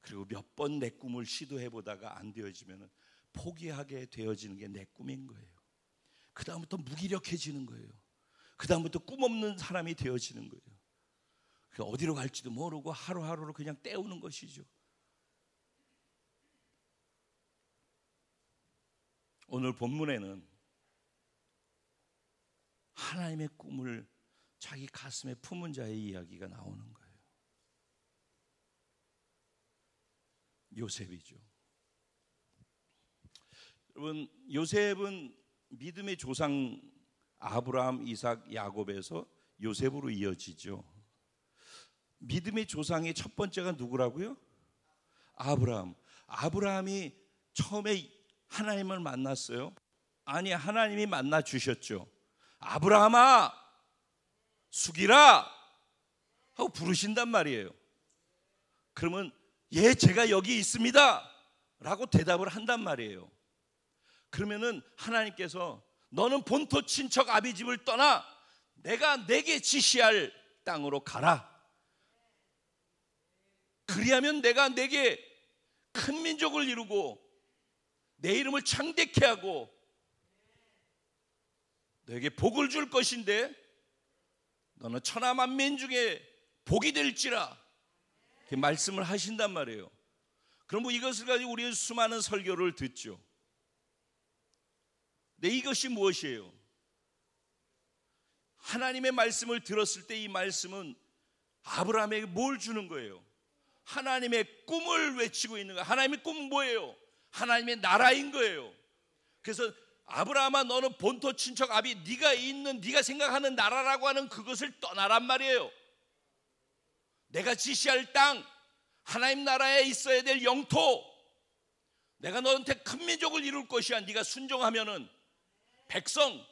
그리고 몇 번 내 꿈을 시도해 보다가 안 되어지면 포기하게 되어지는 게 내 꿈인 거예요. 그 다음부터 무기력해지는 거예요. 그 다음부터 꿈 없는 사람이 되어지는 거예요. 어디로 갈지도 모르고 하루하루를 그냥 때우는 것이죠. 오늘 본문에는 하나님의 꿈을 자기 가슴에 품은 자의 이야기가 나오는 거예요. 요셉이죠. 여러분, 요셉은 믿음의 조상 아브라함, 이삭, 야곱에서 요셉으로 이어지죠. 믿음의 조상의 첫 번째가 누구라고요? 아브라함. 아브라함이 처음에 하나님을 만났어요? 아니, 하나님이 만나 주셨죠. 아브라함아, 숙이라 하고 부르신단 말이에요. 그러면 예, 제가 여기 있습니다 라고 대답을 한단 말이에요. 그러면은 하나님께서 너는 본토 친척 아비집을 떠나 내가 내게 지시할 땅으로 가라. 그리하면 내가 내게 큰 민족을 이루고 내 이름을 창대케 하고 너에게 복을 줄 것인데 너는 천하 만민 중에 복이 될지라, 이렇게 말씀을 하신단 말이에요. 그럼 뭐 이것을 가지고 우리는 수많은 설교를 듣죠. 근데 이것이 무엇이에요? 하나님의 말씀을 들었을 때 이 말씀은 아브라함에게 뭘 주는 거예요? 하나님의 꿈을 외치고 있는 거예요. 하나님의 꿈은 뭐예요? 하나님의 나라인 거예요. 그래서 아브라함아, 너는 본토 친척 아비, 네가 있는, 네가 생각하는 나라라고 하는 그것을 떠나란 말이에요. 내가 지시할 땅, 하나님 나라에 있어야 될 영토, 내가 너한테 큰 민족을 이룰 것이야. 네가 순종하면은 백성.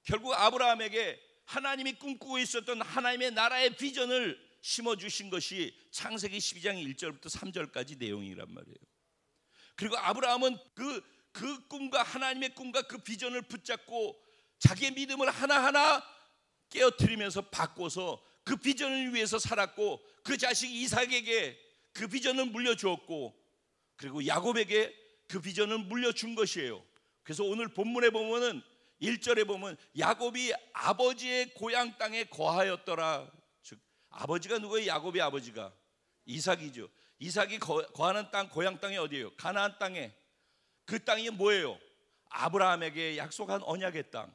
결국 아브라함에게 하나님이 꿈꾸고 있었던 하나님의 나라의 비전을 심어주신 것이 창세기 12장 1절부터 3절까지 내용이란 말이에요. 그리고 아브라함은 그 꿈과 하나님의 꿈과 그 비전을 붙잡고 자기의 믿음을 하나하나 깨어뜨리면서 바꿔서 그 비전을 위해서 살았고 그 자식 이삭에게 그 비전을 물려주었고 그리고 야곱에게 그 비전을 물려준 것이에요. 그래서 오늘 본문에 보면은 1절에 보면 야곱이 아버지의 고향 땅에 거하였더라. 즉 아버지가 누구예요? 야곱의 아버지가 이삭이죠. 이삭이 거하는 땅, 고향 땅이 어디예요? 가나안 땅에. 그 땅이 뭐예요? 아브라함에게 약속한 언약의 땅,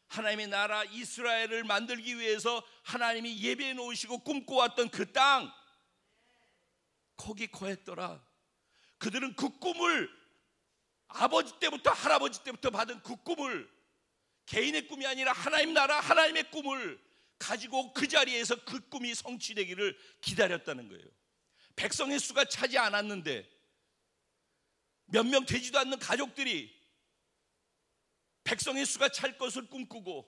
하나님의 나라 이스라엘을 만들기 위해서 하나님이 예비해 놓으시고 꿈꿔왔던 그 땅, 거기 거했더라. 그들은 그 꿈을 아버지 때부터 할아버지 때부터 받은 그 꿈을, 개인의 꿈이 아니라 하나님 나라 하나님의 꿈을 가지고 그 자리에서 그 꿈이 성취되기를 기다렸다는 거예요. 백성의 수가 차지 않았는데 몇 명 되지도 않는 가족들이 백성의 수가 찰 것을 꿈꾸고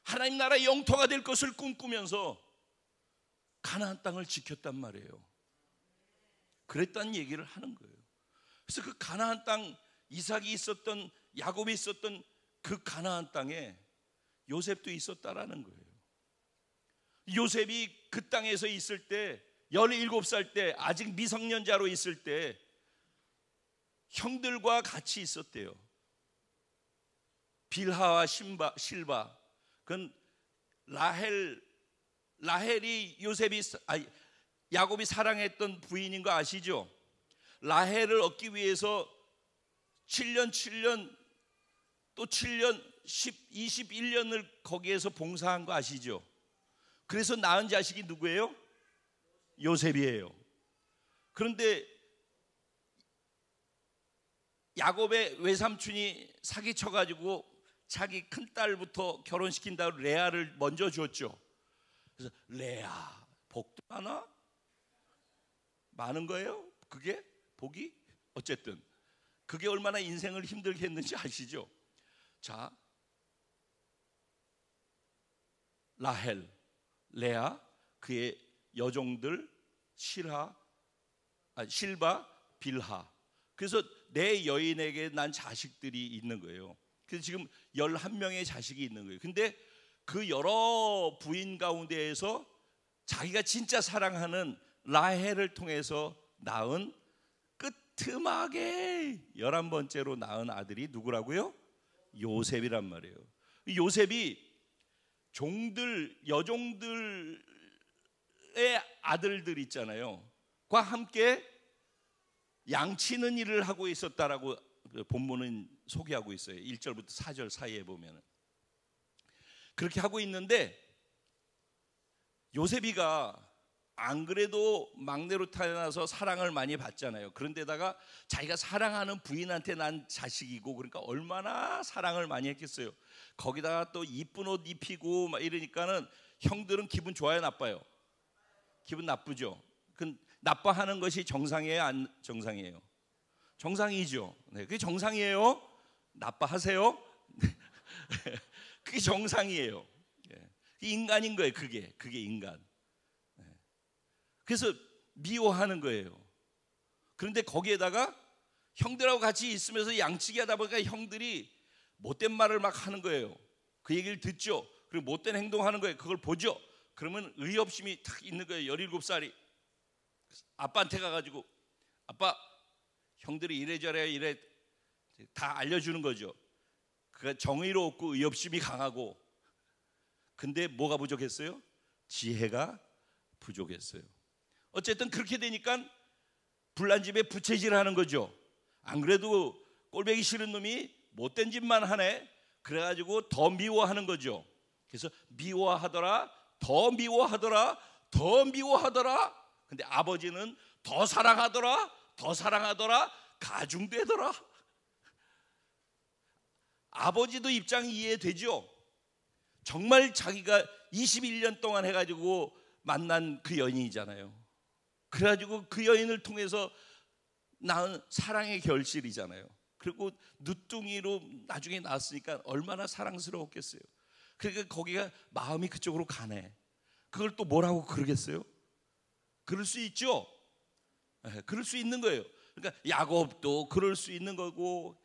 하나님 나라의 영토가 될 것을 꿈꾸면서 가나안 땅을 지켰단 말이에요. 그랬다는 얘기를 하는 거예요. 그래서 그 가나안 땅, 이삭이 있었던, 야곱이 있었던 그 가나안 땅에 요셉도 있었다라는 거예요. 요셉이 그 땅에서 있을 때 17살 때 아직 미성년자로 있을 때 형들과 같이 있었대요. 빌하와 실바. 그건 라헬이 야곱이 사랑했던 부인인 거 아시죠? 라헬을 얻기 위해서 7년 또 7년 21년을 거기에서 봉사한 거 아시죠? 그래서 낳은 자식이 누구예요? 요셉이에요. 그런데 야곱의 외삼촌이 사기쳐가지고 자기 큰딸부터 결혼시킨다고 레아를 먼저 줬죠. 그래서 레아 복도 많은 거예요. 그게 복이? 어쨌든 그게 얼마나 인생을 힘들게 했는지 아시죠? 자, 라헬, 레아, 그의 여종들 실바, 빌하. 그래서 내 여인에게 난 자식들이 있는 거예요. 그래서 지금 11명의 자식이 있는 거예요. 근데 그 여러 부인 가운데에서 자기가 진짜 사랑하는 라헬을 통해서 낳은 끄트막에 11번째로 낳은 아들이 누구라고요? 요셉이란 말이에요. 요셉이 여종들의 아들들 있잖아요. 과 함께 양치는 일을 하고 있었다라고 본문은 소개하고 있어요. 1절부터 4절 사이에 보면 그렇게 하고 있는데, 요셉이가 안 그래도 막내로 태어나서 사랑을 많이 받잖아요. 그런데다가 자기가 사랑하는 부인한테 난 자식이고, 그러니까 얼마나 사랑을 많이 했겠어요. 거기다가 또 이쁜 옷 입히고 막 이러니까는 형들은 기분 좋아요, 나빠요? 기분 나쁘죠. 그 나빠하는 것이 정상이에요, 안 정상이에요? 정상이죠. 네, 그게 정상이에요. 나빠하세요? 그게 정상이에요. 그게 인간인 거예요. 그게 인간. 그래서 미워하는 거예요. 그런데 거기에다가 형들하고 같이 있으면서 양치기 하다 보니까 형들이 못된 말을 막 하는 거예요. 그 얘기를 듣죠. 그리고 못된 행동하는 거예요. 그걸 보죠. 그러면 의협심이 탁 있는 거예요. 17살이 아빠한테 가가지고, 아빠, 형들이 이래저래 이래 다 알려주는 거죠. 그가 정의롭고 의협심이 강하고, 근데 뭐가 부족했어요? 지혜가 부족했어요. 어쨌든 그렇게 되니까 불난 집에 부채질하는 거죠. 안 그래도 꼴보기 싫은 놈이 못된 짓만 하네. 그래가지고 더 미워하는 거죠. 그래서 미워하더라, 더 미워하더라, 더 미워하더라. 근데 아버지는 더 사랑하더라, 더 사랑하더라, 가중되더라. 아버지도 입장이 이해되죠. 정말 자기가 21년 동안 해가지고 만난 그 여인이잖아요. 그래가지고 그 여인을 통해서 낳은 사랑의 결실이잖아요. 그리고 누뚱이로 나중에 낳았으니까 얼마나 사랑스러웠겠어요. 그러니까 거기가 마음이 그쪽으로 가네. 그걸 또 뭐라고 그러겠어요? 그럴 수 있죠. 그럴 수 있는 거예요. 그러니까 야곱도 그럴 수 있는 거고,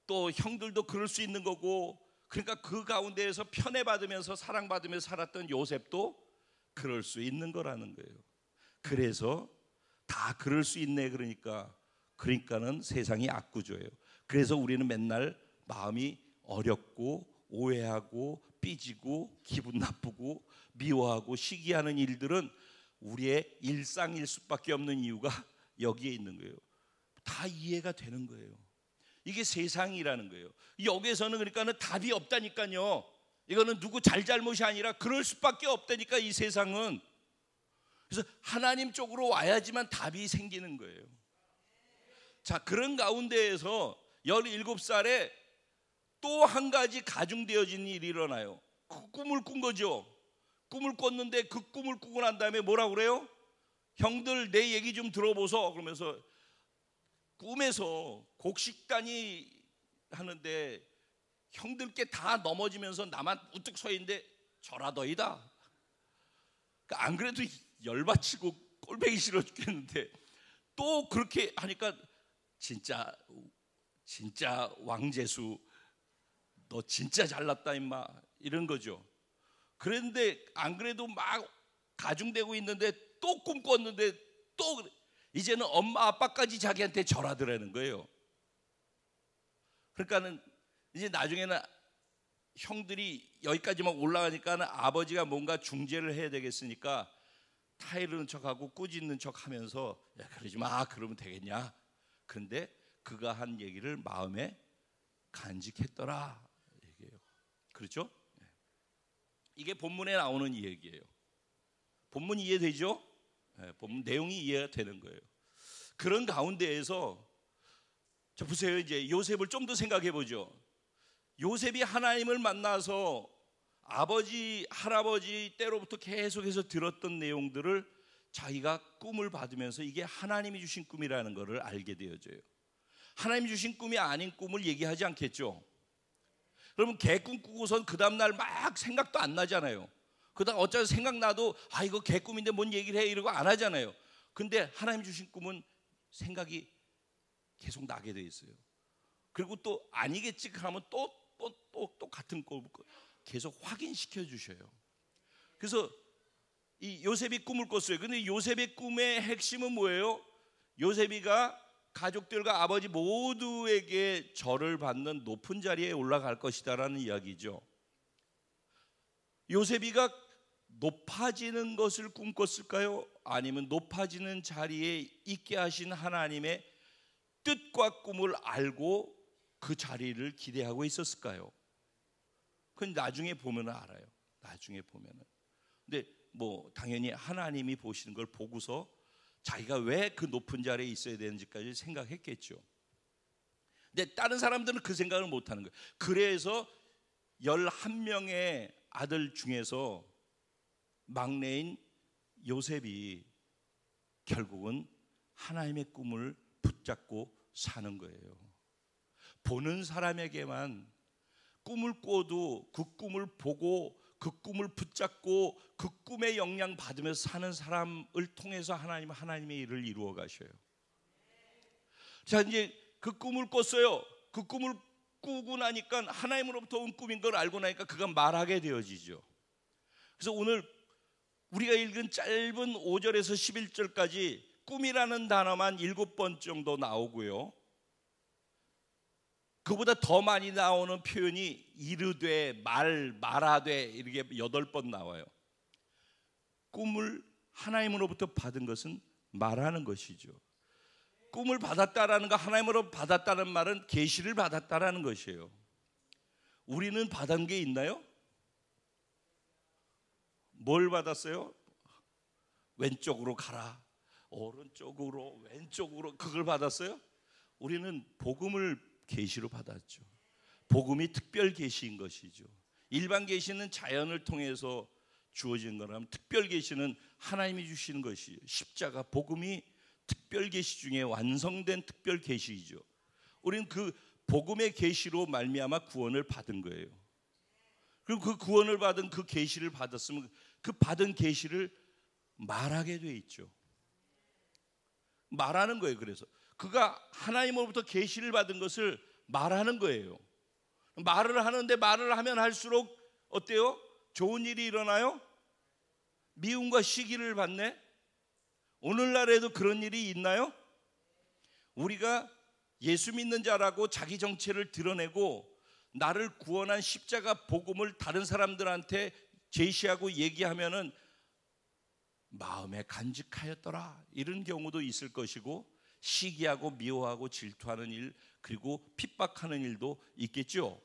또 형들도 그럴 수 있는 거고, 그러니까 그 가운데에서 편애받으면서 사랑받으면서 살았던 요셉도 그럴 수 있는 거라는 거예요. 그래서 다 그럴 수 있네. 그러니까는 세상이 악구조예요. 그래서 우리는 맨날 마음이 어렵고 오해하고 삐지고 기분 나쁘고 미워하고 시기하는 일들은 우리의 일상일 수밖에 없는 이유가 여기에 있는 거예요. 다 이해가 되는 거예요. 이게 세상이라는 거예요. 여기에서는 그러니까는 답이 없다니까요. 이거는 누구 잘잘못이 아니라 그럴 수밖에 없다니까, 이 세상은. 그래서 하나님 쪽으로 와야지만 답이 생기는 거예요. 자, 그런 가운데에서 17살에 또 한 가지 가중되어진 일이 일어나요. 그 꿈을 꾼 거죠. 꿈을 꿨는데 그 꿈을 꾸고 난 다음에 뭐라고 그래요? 형들 내 얘기 좀 들어보소. 그러면서 꿈에서 곡식단이 하는데 형들께 다 넘어지면서 나만 우뚝 서 있는데 저라더이다. 그러니까 안 그래도 열받치고 꼴보기 싫어 죽겠는데 또 그렇게 하니까 진짜 왕재수 너 진짜 잘났다 임마, 이런 거죠. 그런데 안 그래도 막 가중되고 있는데 또 꿈 꿨는데 또 이제는 엄마 아빠까지 자기한테 절하더라는 거예요. 그러니까는 이제 나중에는 형들이 여기까지만 올라가니까는 아버지가 뭔가 중재를 해야 되겠으니까 타이르는 척하고 꾸짖는 척하면서 야, 그러지 마, 그러면 되겠냐. 그런데 그가 한 얘기를 마음에 간직했더라 얘기예요. 그렇죠? 이게 본문에 나오는 이야기예요. 본문 이해되죠? 본문 내용이 이해가 되는 거예요. 그런 가운데에서 자 보세요. 이제 요셉을 좀 더 생각해 보죠. 요셉이 하나님을 만나서 아버지 할아버지 때로부터 계속해서 들었던 내용들을 자기가 꿈을 받으면서 이게 하나님이 주신 꿈이라는 것을 알게 되어져요. 하나님이 주신 꿈이 아닌 꿈을 얘기하지 않겠죠. 그러면 개꿈 꾸고선 그 다음날 막 생각도 안 나잖아요. 그 다음 어차피 생각나도 아 이거 개꿈인데 뭔 얘기를 해 이러고 안 하잖아요. 근데 하나님 주신 꿈은 생각이 계속 나게 돼 있어요. 그리고 또 아니겠지 하면 또 같은 꿈을 계속 확인시켜 주셔요. 그래서 이 요셉이 꿈을 꿨어요. 근데 요셉의 꿈의 핵심은 뭐예요? 요셉이가 가족들과 아버지 모두에게 절을 받는 높은 자리에 올라갈 것이다라는 이야기죠. 요셉이가 높아지는 것을 꿈꿨을까요? 아니면 높아지는 자리에 있게 하신 하나님의 뜻과 꿈을 알고 그 자리를 기대하고 있었을까요? 그건 나중에 보면 알아요. 나중에 보면은. 근데 뭐 당연히 하나님이 보시는 걸 보고서 자기가 왜 그 높은 자리에 있어야 되는지까지 생각했겠죠. 근데 다른 사람들은 그 생각을 못 하는 거예요. 그래서 11명의 아들 중에서 막내인 요셉이 결국은 하나님의 꿈을 붙잡고 사는 거예요. 보는 사람에게만 꿈을 꿔도 그 꿈을 보고 그 꿈을 붙잡고 그 꿈에 영향 받으면서 사는 사람을 통해서 하나님의 일을 이루어 가셔요. 자, 이제 그 꿈을 꿨어요. 그 꿈을 꾸고 나니까 하나님으로부터 온 꿈인 걸 알고 나니까 그가 말하게 되어지죠. 그래서 오늘 우리가 읽은 짧은 5절에서 11절까지 꿈이라는 단어만 7번 정도 나오고요. 그보다 더 많이 나오는 표현이 이르되, 말하되 이렇게 8번 나와요. 꿈을 하나님으로부터 받은 것은 말하는 것이죠. 꿈을 받았다라는 거, 하나님으로부터 받았다는 말은 계시를 받았다라는 것이에요. 우리는 받은 게 있나요? 뭘 받았어요? 왼쪽으로 가라, 오른쪽으로, 왼쪽으로, 그걸 받았어요? 우리는 복음을 계시로 받았죠. 복음이 특별 계시인 것이죠. 일반 계시는 자연을 통해서 주어진 거라면 특별 계시는 하나님이 주시는 것이에요. 십자가 복음이 특별 계시 중에 완성된 특별 계시이죠. 우리는 그 복음의 계시로 말미암아 구원을 받은 거예요. 그리고 그 구원을 받은 그 계시를 받았으면 그 받은 계시를 말하게 돼 있죠. 말하는 거예요. 그래서 그가 하나님으로부터 계시를 받은 것을 말하는 거예요. 말을 하는데 말을 하면 할수록 어때요? 좋은 일이 일어나요? 미움과 시기를 받네? 오늘날에도 그런 일이 있나요? 우리가 예수 믿는 자라고 자기 정체를 드러내고 나를 구원한 십자가 복음을 다른 사람들한테 제시하고 얘기하면은 마음에 간직하였더라 이런 경우도 있을 것이고, 시기하고 미워하고 질투하는 일, 그리고 핍박하는 일도 있겠죠.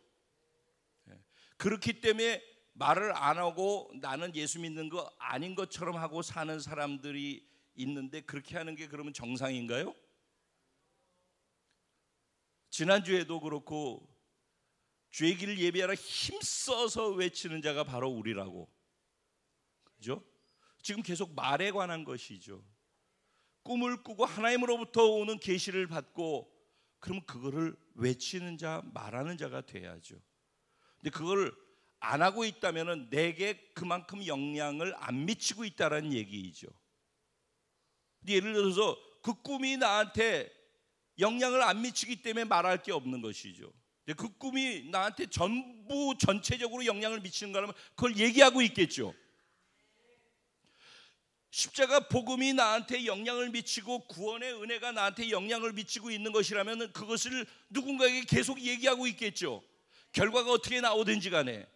그렇기 때문에 말을 안 하고 나는 예수 믿는 거 아닌 것처럼 하고 사는 사람들이 있는데, 그렇게 하는 게 그러면 정상인가요? 지난주에도 그렇고 주의 길을 예비하라 힘써서 외치는 자가 바로 우리라고, 그죠? 지금 계속 말에 관한 것이죠. 꿈을 꾸고 하나님으로부터 오는 계시를 받고, 그러면 그거를 외치는 자, 말하는 자가 돼야죠. 근데 그걸 안 하고 있다면은 내게 그만큼 영향을 안 미치고 있다라는 얘기이죠. 예를 들어서 그 꿈이 나한테 영향을 안 미치기 때문에 말할 게 없는 것이죠. 그 꿈이 나한테 전체적으로 영향을 미치는 거라면 그걸 얘기하고 있겠죠. 십자가 복음이 나한테 영향을 미치고 구원의 은혜가 나한테 영향을 미치고 있는 것이라면 그것을 누군가에게 계속 얘기하고 있겠죠. 결과가 어떻게 나오든지 간에,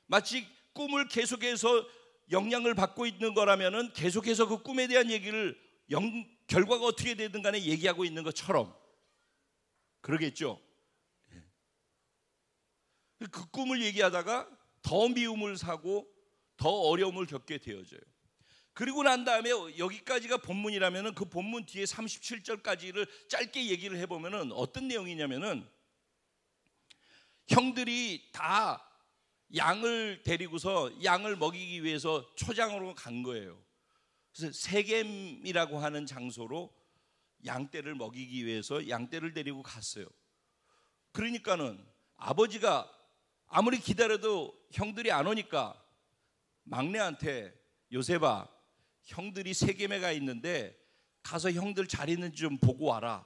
마치 꿈을 계속해서 영향을 받고 있는 거라면 계속해서 그 꿈에 대한 얘기를 결과가 어떻게 되든 간에 얘기하고 있는 것처럼 그러겠죠. 그 꿈을 얘기하다가 더 미움을 사고 더 어려움을 겪게 되어져요. 그리고 난 다음에 여기까지가 본문이라면 그 본문 뒤에 37절까지를 짧게 얘기를 해보면 어떤 내용이냐면은, 형들이 다 양을 데리고서 양을 먹이기 위해서 초장으로 간 거예요. 그래서 세겜이라고 하는 장소로 양떼를 먹이기 위해서 양떼를 데리고 갔어요. 그러니까는 아버지가 아무리 기다려도 형들이 안 오니까 막내한테, 요셉아, 형들이 세겜에 가 있는데 가서 형들 잘 있는지 좀 보고 와라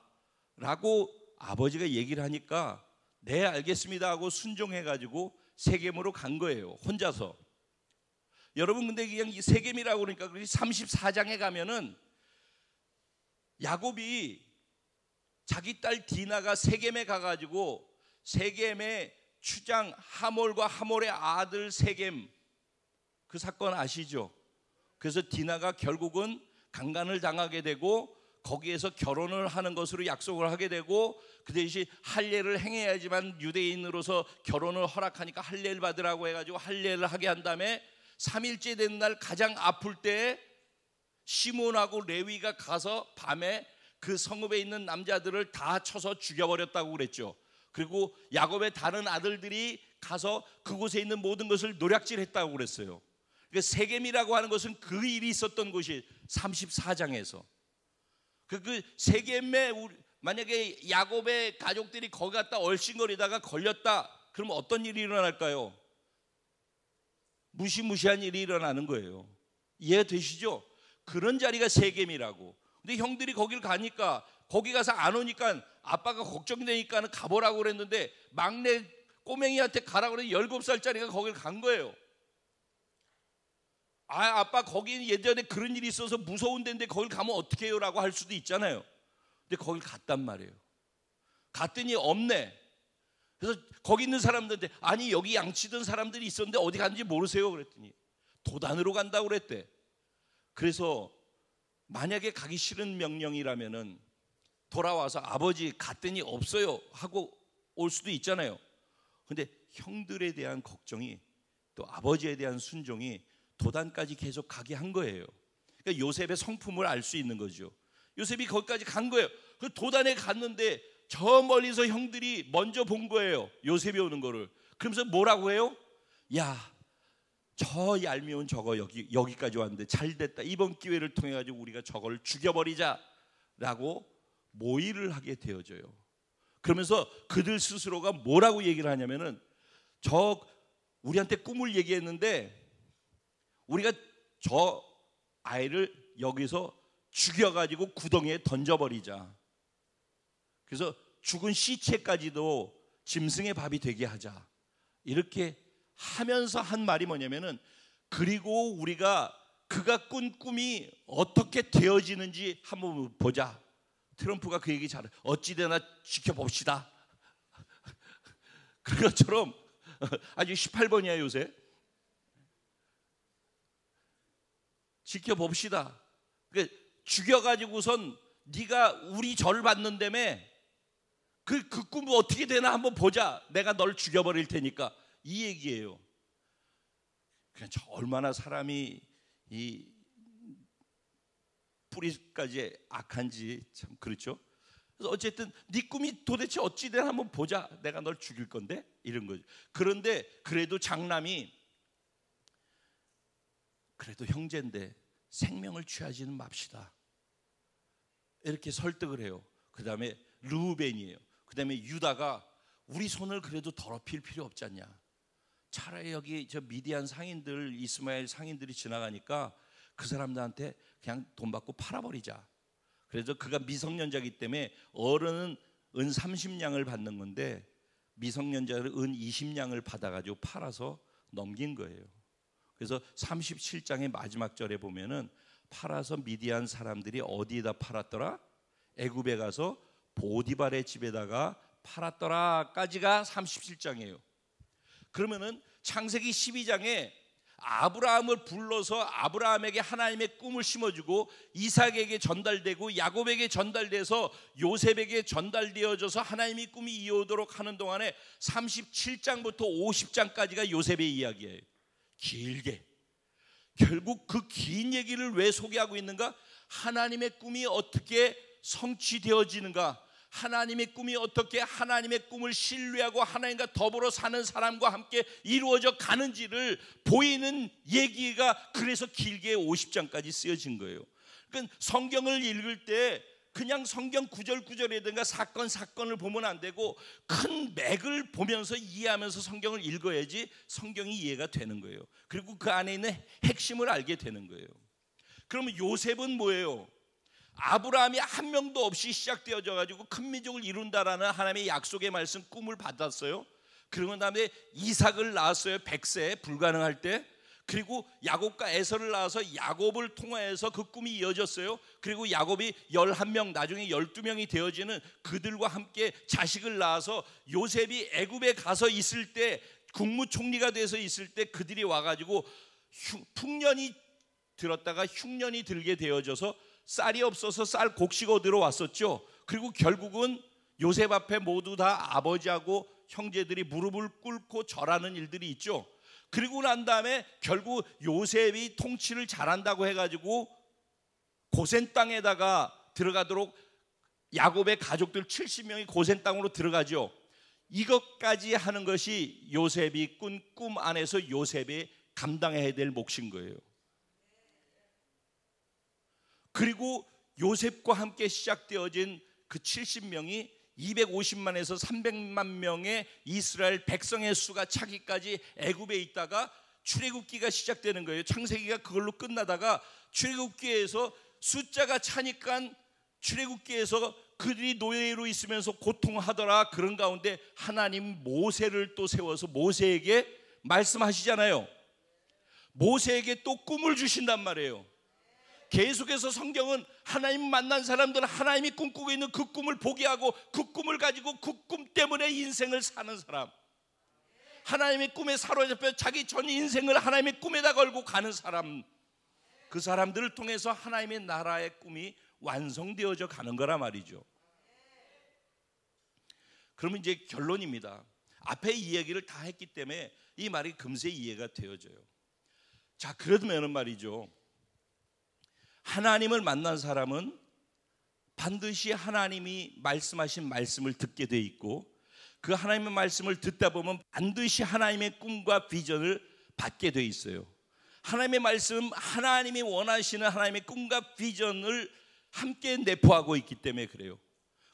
라고 아버지가 얘기를 하니까, 네 알겠습니다 하고 순종해가지고 세겜으로 간 거예요, 혼자서. 여러분, 근데 그냥 이 세겜이라고 그러니까 34장에 가면은 야곱이 자기 딸 디나가 세겜에 가가지고 세겜의 추장 하몰과 하몰의 아들 세겜, 그 사건 아시죠? 그래서 디나가 결국은 강간을 당하게 되고 거기에서 결혼을 하는 것으로 약속을 하게 되고, 그 대신 할례를 행해야지만 유대인으로서 결혼을 허락하니까 할례를 받으라고 해가지고 할례를 하게 한 다음에 3일째 된 날 가장 아플 때 시몬하고 레위가 가서 밤에 그 성읍에 있는 남자들을 다 쳐서 죽여버렸다고 그랬죠. 그리고 야곱의 다른 아들들이 가서 그곳에 있는 모든 것을 노략질했다고 그랬어요. 그러니까 세겜이라고 하는 것은 그 일이 있었던 곳이 34장에서 그 세겜에 만약에 야곱의 가족들이 거기 갔다 얼씬거리다가 걸렸다, 그러면 어떤 일이 일어날까요? 무시무시한 일이 일어나는 거예요. 이해되시죠? 그런 자리가 세겜이라고. 근데 형들이 거길 가니까, 거기 가서 안 오니까 아빠가 걱정되니까 가보라고 그랬는데 막내 꼬맹이한테 가라고 그랬는데 17살짜리가 거길 간 거예요. 아, 아빠 거기 예전에 그런 일이 있어서 무서운 데인데 거길 가면 어떻게 해요? 라고 할 수도 있잖아요. 근데 거길 갔단 말이에요. 갔더니 없네. 그래서 거기 있는 사람들한테, 아니 여기 양치던 사람들이 있었는데 어디 갔는지 모르세요? 그랬더니 도단으로 간다고 그랬대. 그래서 만약에 가기 싫은 명령이라면은 돌아와서 아버지 갔더니 없어요 하고 올 수도 있잖아요. 근데 형들에 대한 걱정이, 또 아버지에 대한 순종이 도단까지 계속 가게 한 거예요. 그러니까 요셉의 성품을 알 수 있는 거죠. 요셉이 거기까지 간 거예요. 그 도단에 갔는데 저 멀리서 형들이 먼저 본 거예요, 요셉이 오는 거를. 그러면서 뭐라고 해요? 야, 저 얄미운 저거 여기까지 왔는데 잘 됐다, 이번 기회를 통해 가지고 우리가 저걸 죽여버리자 라고 모의를 하게 되어져요. 그러면서 그들 스스로가 뭐라고 얘기를 하냐면은, 저 우리한테 꿈을 얘기했는데 우리가 저 아이를 여기서 죽여가지고 구덩이에 던져버리자. 그래서 죽은 시체까지도 짐승의 밥이 되게 하자. 이렇게 하면서 한 말이 뭐냐면은, 그리고 우리가 그가 꾼 꿈이 어떻게 되어지는지 한번 보자. 트럼프가 그 얘기 잘해. 어찌되나 지켜봅시다. 그것처럼 아주 18번이야 요새. 지켜봅시다. 죽여가지고선 네가 우리 절 받는다며 그 꿈이 어떻게 되나 한번 보자. 내가 널 죽여버릴 테니까. 이 얘기예요. 그냥 얼마나 사람이 이 뿌리까지 악한지 참 그렇죠. 그래서 어쨌든 네 꿈이 도대체 어찌 되나 한번 보자. 내가 널 죽일 건데 이런 거죠. 그런데 그래도 장남이 그래도 형제인데 생명을 취하지는 맙시다. 이렇게 설득을 해요. 그 다음에 르우벤이에요. 그 다음에 유다가 우리 손을 그래도 더럽힐 필요 없지 않냐. 차라리 여기 저 미디안 상인들, 이스마엘 상인들이 지나가니까 그 사람들한테 그냥 돈 받고 팔아버리자. 그래서 그가 미성년자이기 때문에 어른은 은 30냥을 받는 건데 미성년자는 은 20냥을 받아가지고 팔아서 넘긴 거예요. 그래서 37장의 마지막 절에 보면은 팔아서 미디안 사람들이 어디에다 팔았더라? 애굽에 가서 보디발의 집에다가 팔았더라까지가 37장이에요. 그러면은 창세기 12장에 아브라함을 불러서 아브라함에게 하나님의 꿈을 심어주고 이삭에게 전달되고 야곱에게 전달돼서 요셉에게 전달되어져서 하나님의 꿈이 이어오도록 하는 동안에 37장부터 50장까지가 요셉의 이야기예요. 길게. 결국 그 긴 얘기를 왜 소개하고 있는가? 하나님의 꿈이 어떻게 성취되어지는가? 하나님의 꿈이 어떻게 하나님의 꿈을 신뢰하고 하나님과 더불어 사는 사람과 함께 이루어져 가는지를 보이는 얘기가 그래서 길게 50장까지 쓰여진 거예요. 그러니까 성경을 읽을 때 그냥 성경 구절구절이든가 사건을 보면 안 되고 큰 맥을 보면서 이해하면서 성경을 읽어야지 성경이 이해가 되는 거예요. 그리고 그 안에 있는 핵심을 알게 되는 거예요. 그러면 요셉은 뭐예요? 아브라함이 한 명도 없이 시작되어져 가지고 큰 민족을 이룬다라는 하나님의 약속의 말씀 꿈을 받았어요. 그러고 다음에 이삭을 낳았어요. 100세 불가능할 때. 그리고 야곱과 에서를 낳아서 야곱을 통하여서 그 꿈이 이어졌어요. 그리고 야곱이 11명 나중에 12명이 되어지는 그들과 함께 자식을 낳아서 요셉이 애굽에 가서 있을 때 국무총리가 돼서 있을 때 그들이 와가지고 풍년이 들었다가 흉년이 들게 되어져서 쌀이 없어서 쌀 곡식 얻으러 왔었죠. 그리고 결국은 요셉 앞에 모두 다 아버지하고 형제들이 무릎을 꿇고 절하는 일들이 있죠. 그리고 난 다음에 결국 요셉이 통치를 잘한다고 해가지고 고센 땅에다가 들어가도록 야곱의 가족들 70명이 고센 땅으로 들어가죠. 이것까지 하는 것이 요셉이 꾼 꿈 안에서 요셉이 감당해야 될 몫인 거예요. 그리고 요셉과 함께 시작되어진 그 70명이 250만에서 300만 명의 이스라엘 백성의 수가 차기까지 애굽에 있다가 출애굽기가 시작되는 거예요. 창세기가 그걸로 끝나다가 출애굽기에서 숫자가 차니까 출애굽기에서 그들이 노예로 있으면서 고통하더라. 그런 가운데 하나님 모세를 또 세워서 모세에게 말씀하시잖아요. 모세에게 또 꿈을 주신단 말이에요. 계속해서 성경은 하나님 만난 사람들은 하나님이 꿈꾸고 있는 그 꿈을 보게 하고 그 꿈을 가지고 그 꿈 때문에 인생을 사는 사람, 하나님의 꿈에 사로잡혀 자기 전 인생을 하나님의 꿈에다 걸고 가는 사람, 그 사람들을 통해서 하나님의 나라의 꿈이 완성되어져 가는 거란 말이죠. 그러면 이제 결론입니다. 앞에 이야기를 다 했기 때문에 이 말이 금세 이해가 되어져요. 자, 그러면은 말이죠, 하나님을 만난 사람은 반드시 하나님이 말씀하신 말씀을 듣게 돼 있고 그 하나님의 말씀을 듣다 보면 반드시 하나님의 꿈과 비전을 받게 돼 있어요. 하나님의 말씀, 하나님이 원하시는 하나님의 꿈과 비전을 함께 내포하고 있기 때문에 그래요.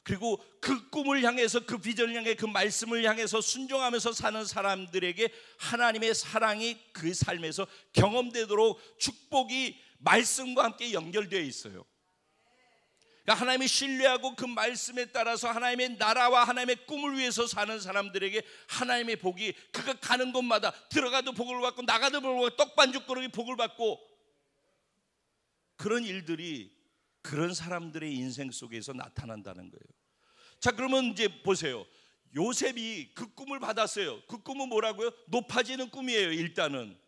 그리고 그 꿈을 향해서 그 비전을 향해 그 말씀을 향해서 순종하면서 사는 사람들에게 하나님의 사랑이 그 삶에서 경험되도록 축복이 말씀과 함께 연결되어 있어요. 그러니까 하나님을 신뢰하고 그 말씀에 따라서 하나님의 나라와 하나님의 꿈을 위해서 사는 사람들에게 하나님의 복이 그가 가는 곳마다 들어가도 복을 받고 나가도 복을 받고 떡반죽거리기 복을 받고, 그런 일들이 그런 사람들의 인생 속에서 나타난다는 거예요. 자, 그러면 이제 보세요. 요셉이 그 꿈을 받았어요. 그 꿈은 뭐라고요? 높아지는 꿈이에요. 일단은.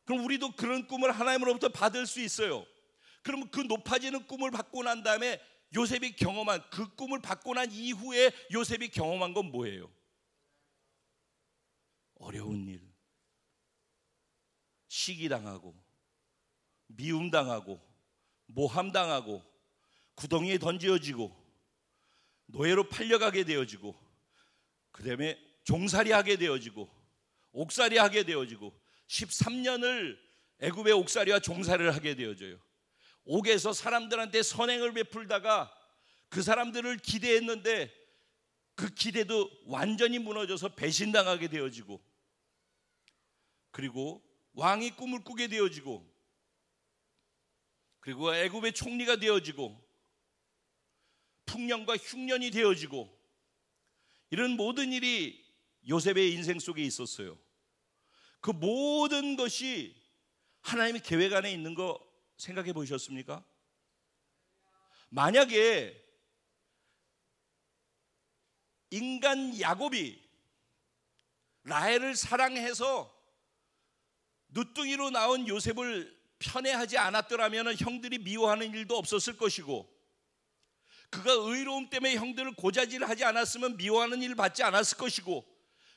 그럼 우리도 그런 꿈을 하나님으로부터 받을 수 있어요. 그러면 그 높아지는 꿈을 받고 난 다음에 요셉이 경험한, 그 꿈을 받고 난 이후에 요셉이 경험한 건 뭐예요? 어려운 일, 시기당하고 미움당하고 모함당하고 구덩이에 던져지고 노예로 팔려가게 되어지고 그 다음에 종살이하게 되어지고 옥살이하게 되어지고 13년을 애굽의 옥살이와 종살이를 하게 되어져요. 옥에서 사람들한테 선행을 베풀다가 그 사람들을 기대했는데 그 기대도 완전히 무너져서 배신당하게 되어지고, 그리고 왕이 꿈을 꾸게 되어지고, 그리고 애굽의 총리가 되어지고 풍년과 흉년이 되어지고, 이런 모든 일이 요셉의 인생 속에 있었어요. 그 모든 것이 하나님의 계획 안에 있는 거 생각해 보셨습니까? 만약에 인간 야곱이 라헬을 사랑해서 누뚱이로 나온 요셉을 편애하지 않았더라면 형들이 미워하는 일도 없었을 것이고, 그가 의로움 때문에 형들을 고자질하지 않았으면 미워하는 일을 받지 않았을 것이고,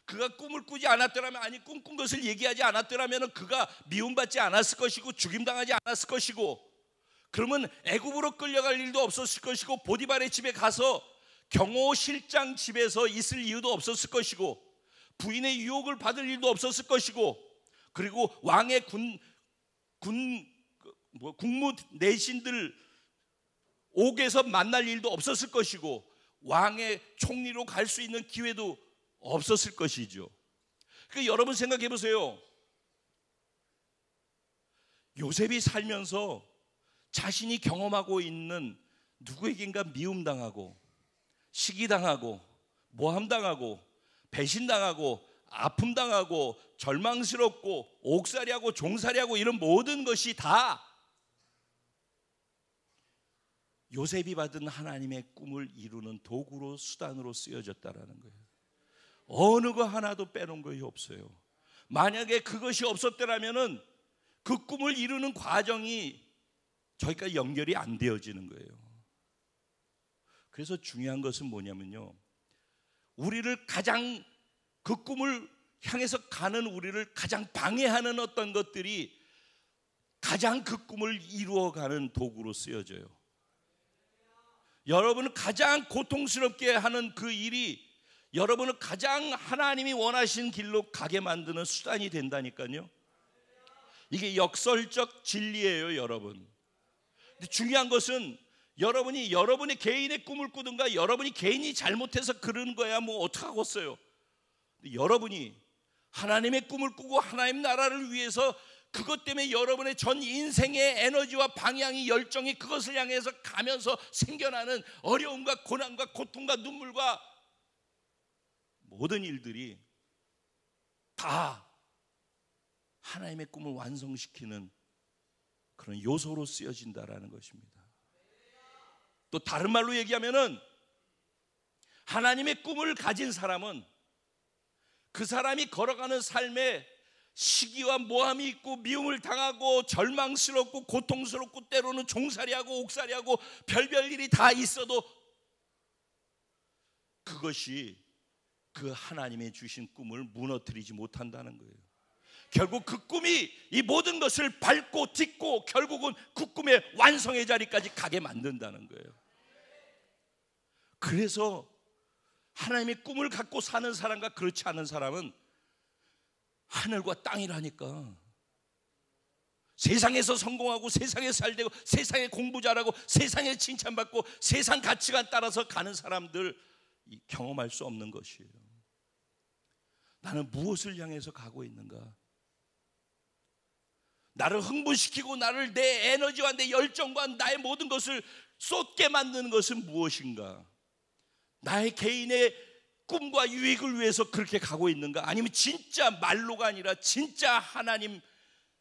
그가 꿈을 꾸지 않았더라면, 아니 꿈꾼 것을 얘기하지 않았더라면 그가 미움받지 않았을 것이고 죽임당하지 않았을 것이고, 그러면 애굽으로 끌려갈 일도 없었을 것이고 보디발의 집에 가서 경호 실장 집에서 있을 이유도 없었을 것이고 부인의 유혹을 받을 일도 없었을 것이고, 그리고 왕의 국무 내신들 옥에서 만날 일도 없었을 것이고 왕의 총리로 갈 수 있는 기회도 없었을 것이죠. 그러니까 여러분 생각해 보세요. 요셉이 살면서 자신이 경험하고 있는 누구에겐가 미움당하고 시기당하고 모함당하고 배신당하고 아픔당하고 절망스럽고 옥살이하고 종살이하고 이런 모든 것이 다 요셉이 받은 하나님의 꿈을 이루는 도구로 수단으로 쓰여졌다라는 거예요. 어느 거 하나도 빼놓은 것이 없어요. 만약에 그것이 없었더라면은 그 꿈을 이루는 과정이 저희까지 연결이 안 되어지는 거예요. 그래서 중요한 것은 뭐냐면요, 우리를 가장 그 꿈을 향해서 가는 우리를 가장 방해하는 어떤 것들이 가장 그 꿈을 이루어가는 도구로 쓰여져요. 여러분을 가장 고통스럽게 하는 그 일이 여러분을 가장 하나님이 원하신 길로 가게 만드는 수단이 된다니까요. 이게 역설적 진리예요, 여러분. 근데 중요한 것은 여러분이 여러분의 개인의 꿈을 꾸든가 여러분이 개인이 잘못해서 그러는 거야 뭐 어떡하겠어요. 여러분이 하나님의 꿈을 꾸고 하나님 나라를 위해서 그것 때문에 여러분의 전 인생의 에너지와 방향이 열정이 그것을 향해서 가면서 생겨나는 어려움과 고난과 고통과 눈물과 모든 일들이 다 하나님의 꿈을 완성시키는 그런 요소로 쓰여진다라는 것입니다. 또 다른 말로 얘기하면은 하나님의 꿈을 가진 사람은 그 사람이 걸어가는 삶에 시기와 모함이 있고 미움을 당하고 절망스럽고 고통스럽고 때로는 종살이하고 옥살이하고 별별 일이 다 있어도 그것이 그 하나님의 주신 꿈을 무너뜨리지 못한다는 거예요. 결국 그 꿈이 이 모든 것을 밟고 딛고 결국은 그 꿈의 완성의 자리까지 가게 만든다는 거예요. 그래서 하나님의 꿈을 갖고 사는 사람과 그렇지 않은 사람은 하늘과 땅이라니까. 세상에서 성공하고 세상에서 잘되고 세상에 공부 잘하고 세상에 칭찬받고 세상 가치관 따라서 가는 사람들 경험할 수 없는 것이에요. 나는 무엇을 향해서 가고 있는가? 나를 흥분시키고 나를 내 에너지와 내 열정과 나의 모든 것을 쏟게 만드는 것은 무엇인가? 나의 개인의 꿈과 유익을 위해서 그렇게 가고 있는가? 아니면 진짜 말로가 아니라 진짜 하나님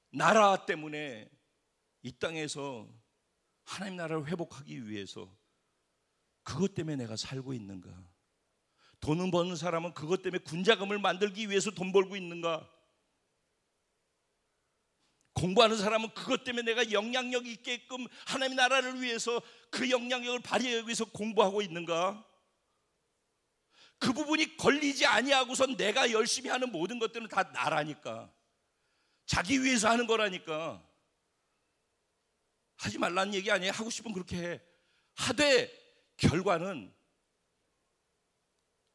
나라 때문에 이 땅에서 하나님 나라를 회복하기 위해서 그것 때문에 내가 살고 있는가? 돈을 버는 사람은 그것 때문에 군자금을 만들기 위해서 돈 벌고 있는가? 공부하는 사람은 그것 때문에 내가 영향력 있게끔 하나님 나라를 위해서 그 영향력을 발휘하기 위해서 공부하고 있는가? 그 부분이 걸리지 아니하고선 내가 열심히 하는 모든 것들은 다 나라니까, 자기 위해서 하는 거라니까. 하지 말라는 얘기 아니에요. 하고 싶으면 그렇게 해. 하되 결과는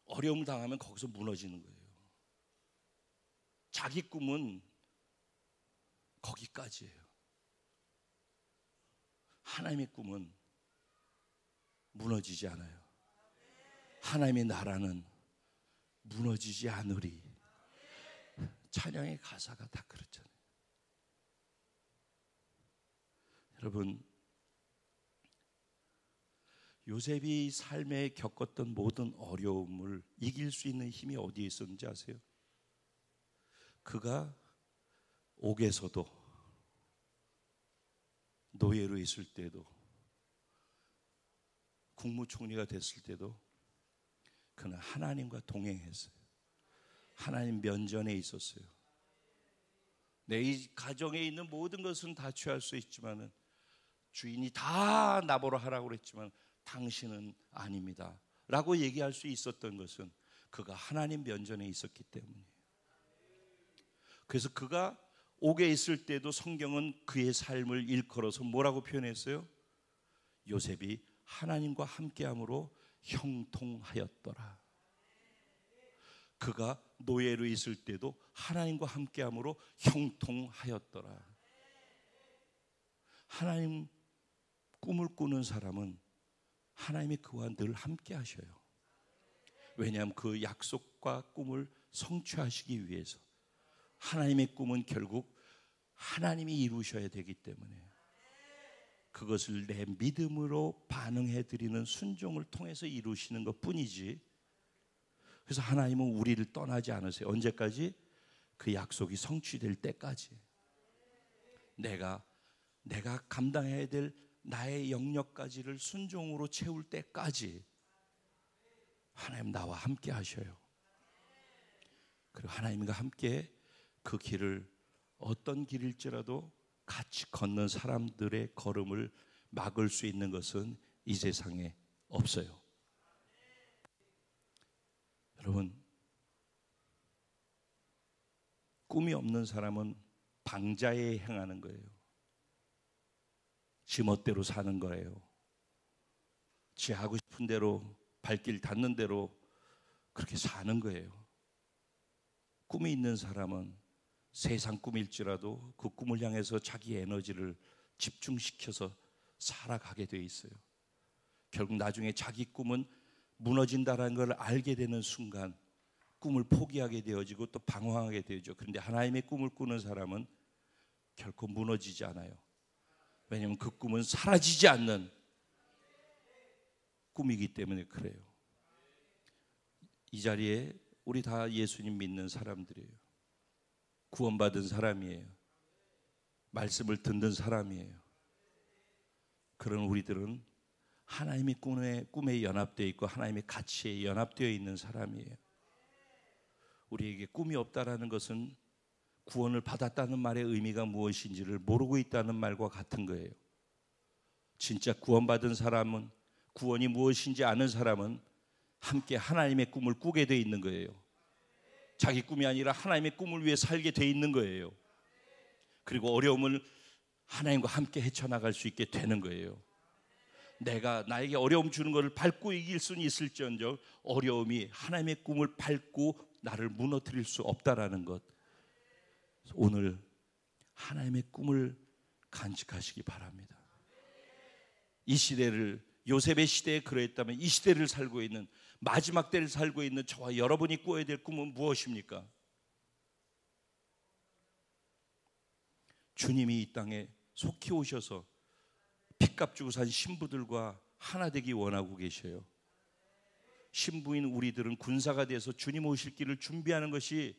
어려움 당하면 거기서 무너지는 거예요. 자기 꿈은 거기까지예요. 하나님의 꿈은 무너지지 않아요. 하나님의 나라는 무너지지 않으리. 찬양의 가사가 다 그렇잖아요. 여러분, 요셉이 삶에 겪었던 모든 어려움을 이길 수 있는 힘이 어디에 있었는지 아세요? 그가 옥에서도, 노예로 있을 때도, 국무총리가 됐을 때도 그는 하나님과 동행했어요. 하나님 면전에 있었어요. 내 이 가정에 있는 모든 것은 다 취할 수 있지만은, 주인이 다 나보러 하라고 그랬지만 당신은 아닙니다 라고 얘기할 수 있었던 것은 그가 하나님 면전에 있었기 때문이에요. 그래서 그가 옥에 있을 때도 성경은 그의 삶을 일컬어서 뭐라고 표현했어요? 요셉이 하나님과 함께함으로 형통하였더라. 그가 노예로 있을 때도 하나님과 함께함으로 형통하였더라. 하나님 꿈을 꾸는 사람은 하나님이 그와 늘 함께 하셔요. 왜냐하면 그 약속과 꿈을 성취하시기 위해서. 하나님의 꿈은 결국 하나님이 이루셔야 되기 때문에 그것을 내 믿음으로 반응해 드리는 순종을 통해서 이루시는 것 뿐이지. 그래서 하나님은 우리를 떠나지 않으세요. 언제까지? 그 약속이 성취될 때까지. 내가 감당해야 될 나의 영역까지를 순종으로 채울 때까지 하나님 나와 함께 하셔요. 그리고 하나님과 함께 그 길을, 어떤 길일지라도 같이 걷는 사람들의 걸음을 막을 수 있는 것은 이 세상에 없어요. 여러분, 꿈이 없는 사람은 방자에 행하는 거예요. 지멋대로 사는 거예요. 지 하고 싶은 대로, 발길 닿는 대로 그렇게 사는 거예요. 꿈이 있는 사람은 세상 꿈일지라도 그 꿈을 향해서 자기 에너지를 집중시켜서 살아가게 돼 있어요. 결국 나중에 자기 꿈은 무너진다는 걸 알게 되는 순간 꿈을 포기하게 되어지고 또 방황하게 되죠. 그런데 하나님의 꿈을 꾸는 사람은 결코 무너지지 않아요. 왜냐하면 그 꿈은 사라지지 않는 꿈이기 때문에 그래요. 이 자리에 우리 다 예수님 믿는 사람들이에요. 구원받은 사람이에요. 말씀을 듣는 사람이에요. 그런 우리들은 하나님의 꿈에 연합되어 있고 하나님의 가치에 연합되어 있는 사람이에요. 우리에게 꿈이 없다라는 것은 구원을 받았다는 말의 의미가 무엇인지를 모르고 있다는 말과 같은 거예요. 진짜 구원받은 사람은, 구원이 무엇인지 아는 사람은 함께 하나님의 꿈을 꾸게 돼 있는 거예요. 자기 꿈이 아니라 하나님의 꿈을 위해 살게 돼 있는 거예요. 그리고 어려움을 하나님과 함께 헤쳐나갈 수 있게 되는 거예요. 내가 나에게 어려움 주는 것을 밟고 이길 수는 있을지언정 어려움이 하나님의 꿈을 밟고 나를 무너뜨릴 수 없다라는 것, 오늘 하나님의 꿈을 간직하시기 바랍니다. 이 시대를, 요셉의 시대에 그러했다면 이 시대를 살고 있는, 마지막 때를 살고 있는 저와 여러분이 꾸어야 될 꿈은 무엇입니까? 주님이 이 땅에 속히 오셔서 핏값 주고 산 신부들과 하나 되기 원하고 계셔요. 신부인 우리들은 군사가 돼서 주님 오실 길을 준비하는 것이,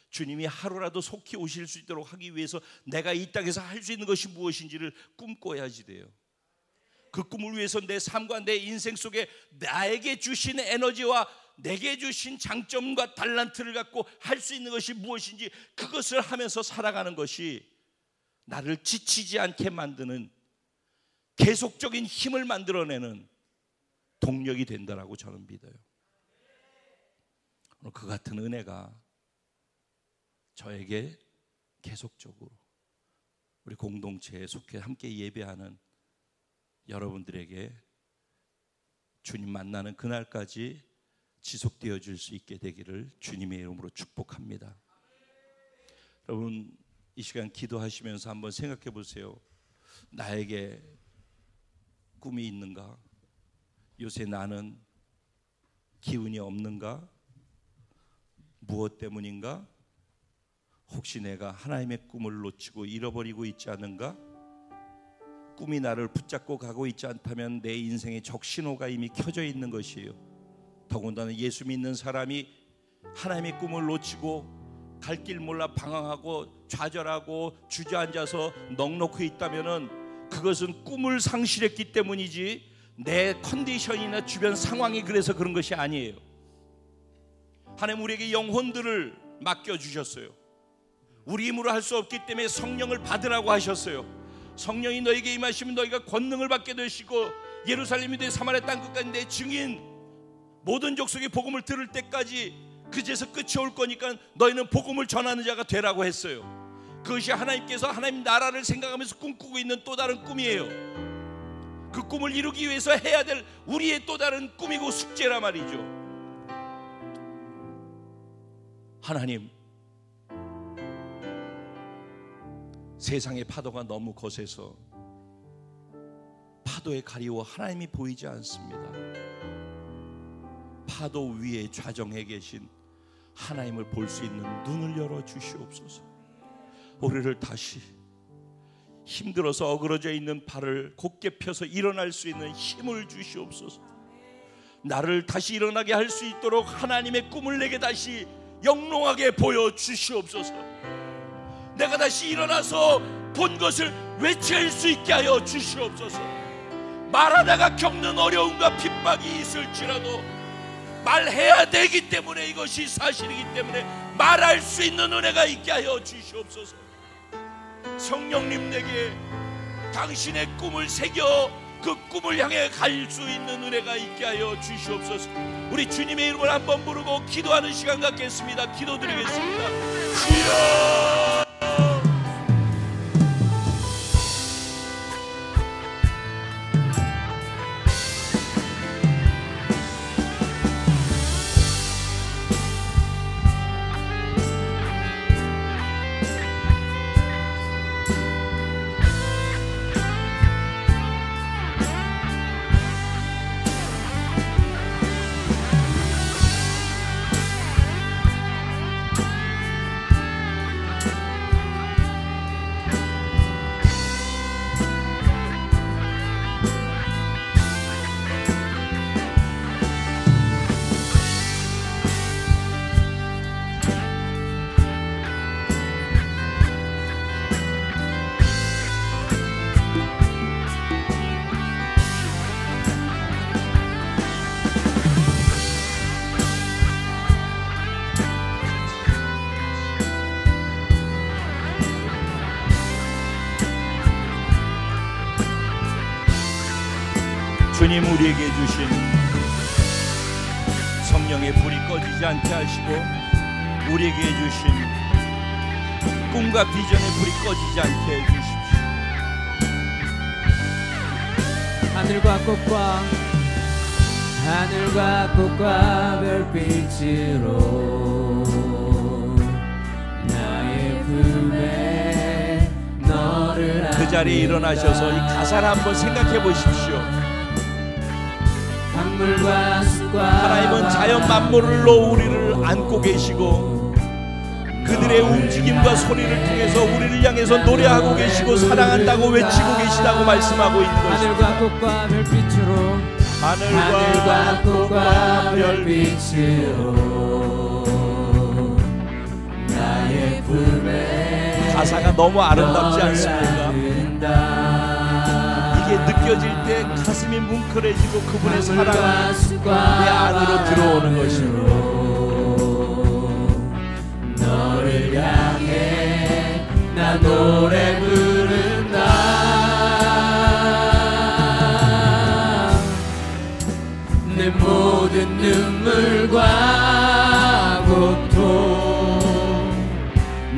주님이 하루라도 속히 오실 수 있도록 하기 위해서 내가 이 땅에서 할 수 있는 것이 무엇인지를 꿈꿔야지 돼요. 그 꿈을 위해서 내 삶과 내 인생 속에 나에게 주신 에너지와 내게 주신 장점과 달란트를 갖고 할 수 있는 것이 무엇인지, 그것을 하면서 살아가는 것이 나를 지치지 않게 만드는, 계속적인 힘을 만들어내는 동력이 된다라고 저는 믿어요. 오늘 그 같은 은혜가 저에게 계속적으로 우리 공동체에 속해 함께 예배하는 여러분들에게 주님 만나는 그날까지 지속되어 줄 수 있게 되기를 주님의 이름으로 축복합니다. 여러분, 이 시간 기도하시면서 한번 생각해 보세요. 나에게 꿈이 있는가? 요새 나는 기운이 없는가? 무엇 때문인가? 혹시 내가 하나님의 꿈을 놓치고 잃어버리고 있지 않은가? 꿈이 나를 붙잡고 가고 있지 않다면 내 인생의 적신호가 이미 켜져 있는 것이에요. 더군다나 예수 믿는 사람이 하나님의 꿈을 놓치고 갈 길 몰라 방황하고 좌절하고 주저앉아서 넉넉히 있다면은 그것은 꿈을 상실했기 때문이지 내 컨디션이나 주변 상황이 그래서 그런 것이 아니에요. 하나님 우리에게 영혼들을 맡겨주셨어요. 우리 힘으로 할 수 없기 때문에 성령을 받으라고 하셨어요. 성령이 너에게 임하시면 너희가 권능을 받게 되시고 예루살렘이 되 사마리아 땅 끝까지 내 증인, 모든 족속의 복음을 들을 때까지 그제서 끝이 올 거니까 너희는 복음을 전하는 자가 되라고 했어요. 그것이 하나님께서 하나님 나라를 생각하면서 꿈꾸고 있는 또 다른 꿈이에요. 그 꿈을 이루기 위해서 해야 될 우리의 또 다른 꿈이고 숙제라 말이죠. 하나님, 세상의 파도가 너무 거세서 파도에 가리워 하나님이 보이지 않습니다. 파도 위에 좌정해 계신 하나님을 볼 수 있는 눈을 열어 주시옵소서. 우리를 다시 힘들어서 어그러져 있는 발을 곧게 펴서 일어날 수 있는 힘을 주시옵소서. 나를 다시 일어나게 할 수 있도록 하나님의 꿈을 내게 다시 영롱하게 보여주시옵소서. 내가 다시 일어나서 본 것을 외칠 수 있게 하여 주시옵소서. 말하다가 겪는 어려움과 핍박이 있을지라도 말해야 되기 때문에, 이것이 사실이기 때문에 말할 수 있는 은혜가 있게 하여 주시옵소서. 성령님, 내게 당신의 꿈을 새겨 그 꿈을 향해 갈 수 있는 은혜가 있게 하여 주시옵소서. 우리 주님의 이름을 한번 부르고 기도하는 시간 갖겠습니다. 기도드리겠습니다. 주여, 주님 우리에게 주신 성령의 불이 꺼지지 않게 하시고 우리에게 주신 꿈과 비전의 불이 꺼지지 않게 해주십시오. 하늘과 꽃과 별빛으로 나의 품에 너를 그 자리에 일어나셔서 이 가사를 한번 생각해 보십시오. 강물과 숲과 하나님은 자연 만물로 우리를 안고 계시고 그들의 움직임과 소리를 통해서 우리를 향해서 노래하고 계시고 사랑한다고 외치고 계시다고 말씀하고 있는 것입니다. 하늘과 꽃과 별빛으로 하늘과 꽃과 별빛으로 나의 품에 가사가 너무 아름답지 않습니까? 이게 느껴질 때 가슴이 뭉클해지고 그분의 사랑이 내 안으로 들어오는 것입니다. 너를 향해 나 노래 부른다. 내 모든 눈물과 고통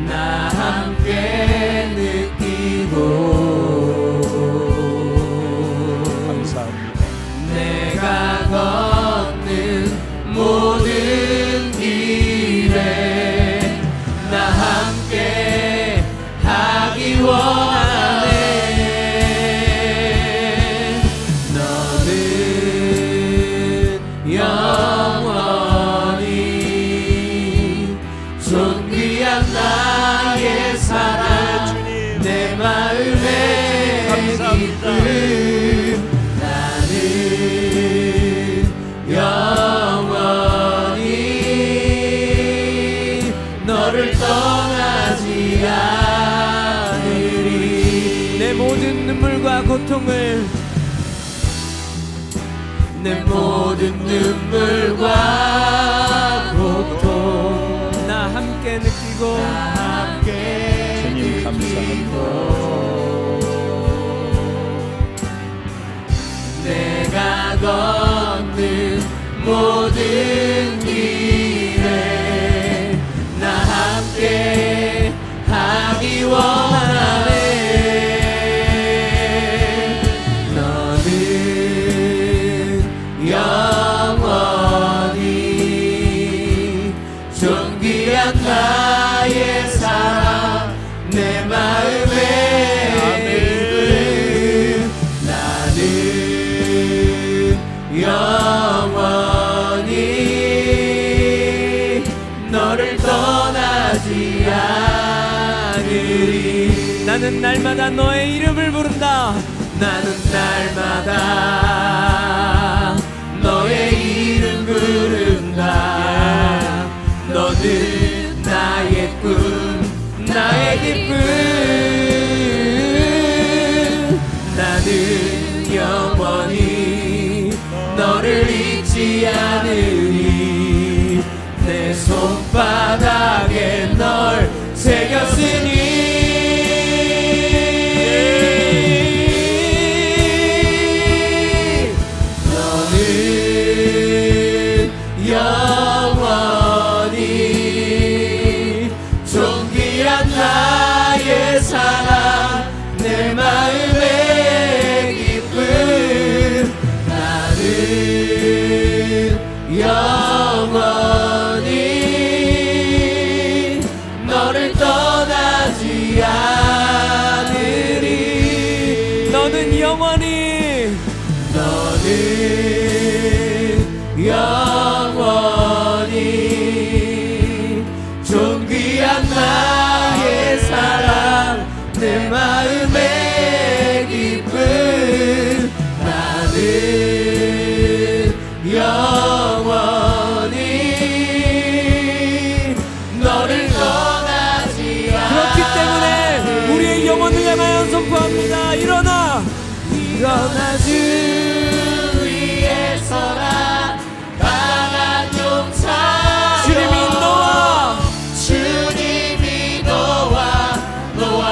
나 함께 느끼고 감사합니다. 내가 걷는 모든 길에 나 함께 하기 원하네. 너는 영원히 존귀한 나의 사랑 내 마음에 기쁨 나는 영원히 너를 떠나지 않으리. 내 모든 눈물과 고통을 내 모든 눈물과 고통 나 함께 느끼고 주님 감사합니다. 내가 걷는 모든 길에 나 함께 하기 원하네. 너는 영원히 존귀한 나의 사랑 내 마음에 나는 영원히 너를 떠나지 않으리. 나는 날마다 너의 이름을 부른다. 나는 날마다 너의 이름 부른다. 너는 나의 꿈 나의 기쁨 나는 영원히 너를 잊지 않으리. 내 손바닥에 널 새겼으니 너는 영원히 존귀한 나의 사랑 내 마음의 기쁨 나는 영원히 너를 떠나지 않으리. 너는 영원히 영원히 존귀한 나의 사랑 내 마음의 기쁨 나는 영원히 너를 떠나지 않으리. 그렇기 때문에 우리의 영혼을 향하여 선포합니다. 일어나 주 위에 서라 강한 용사 주님이 너와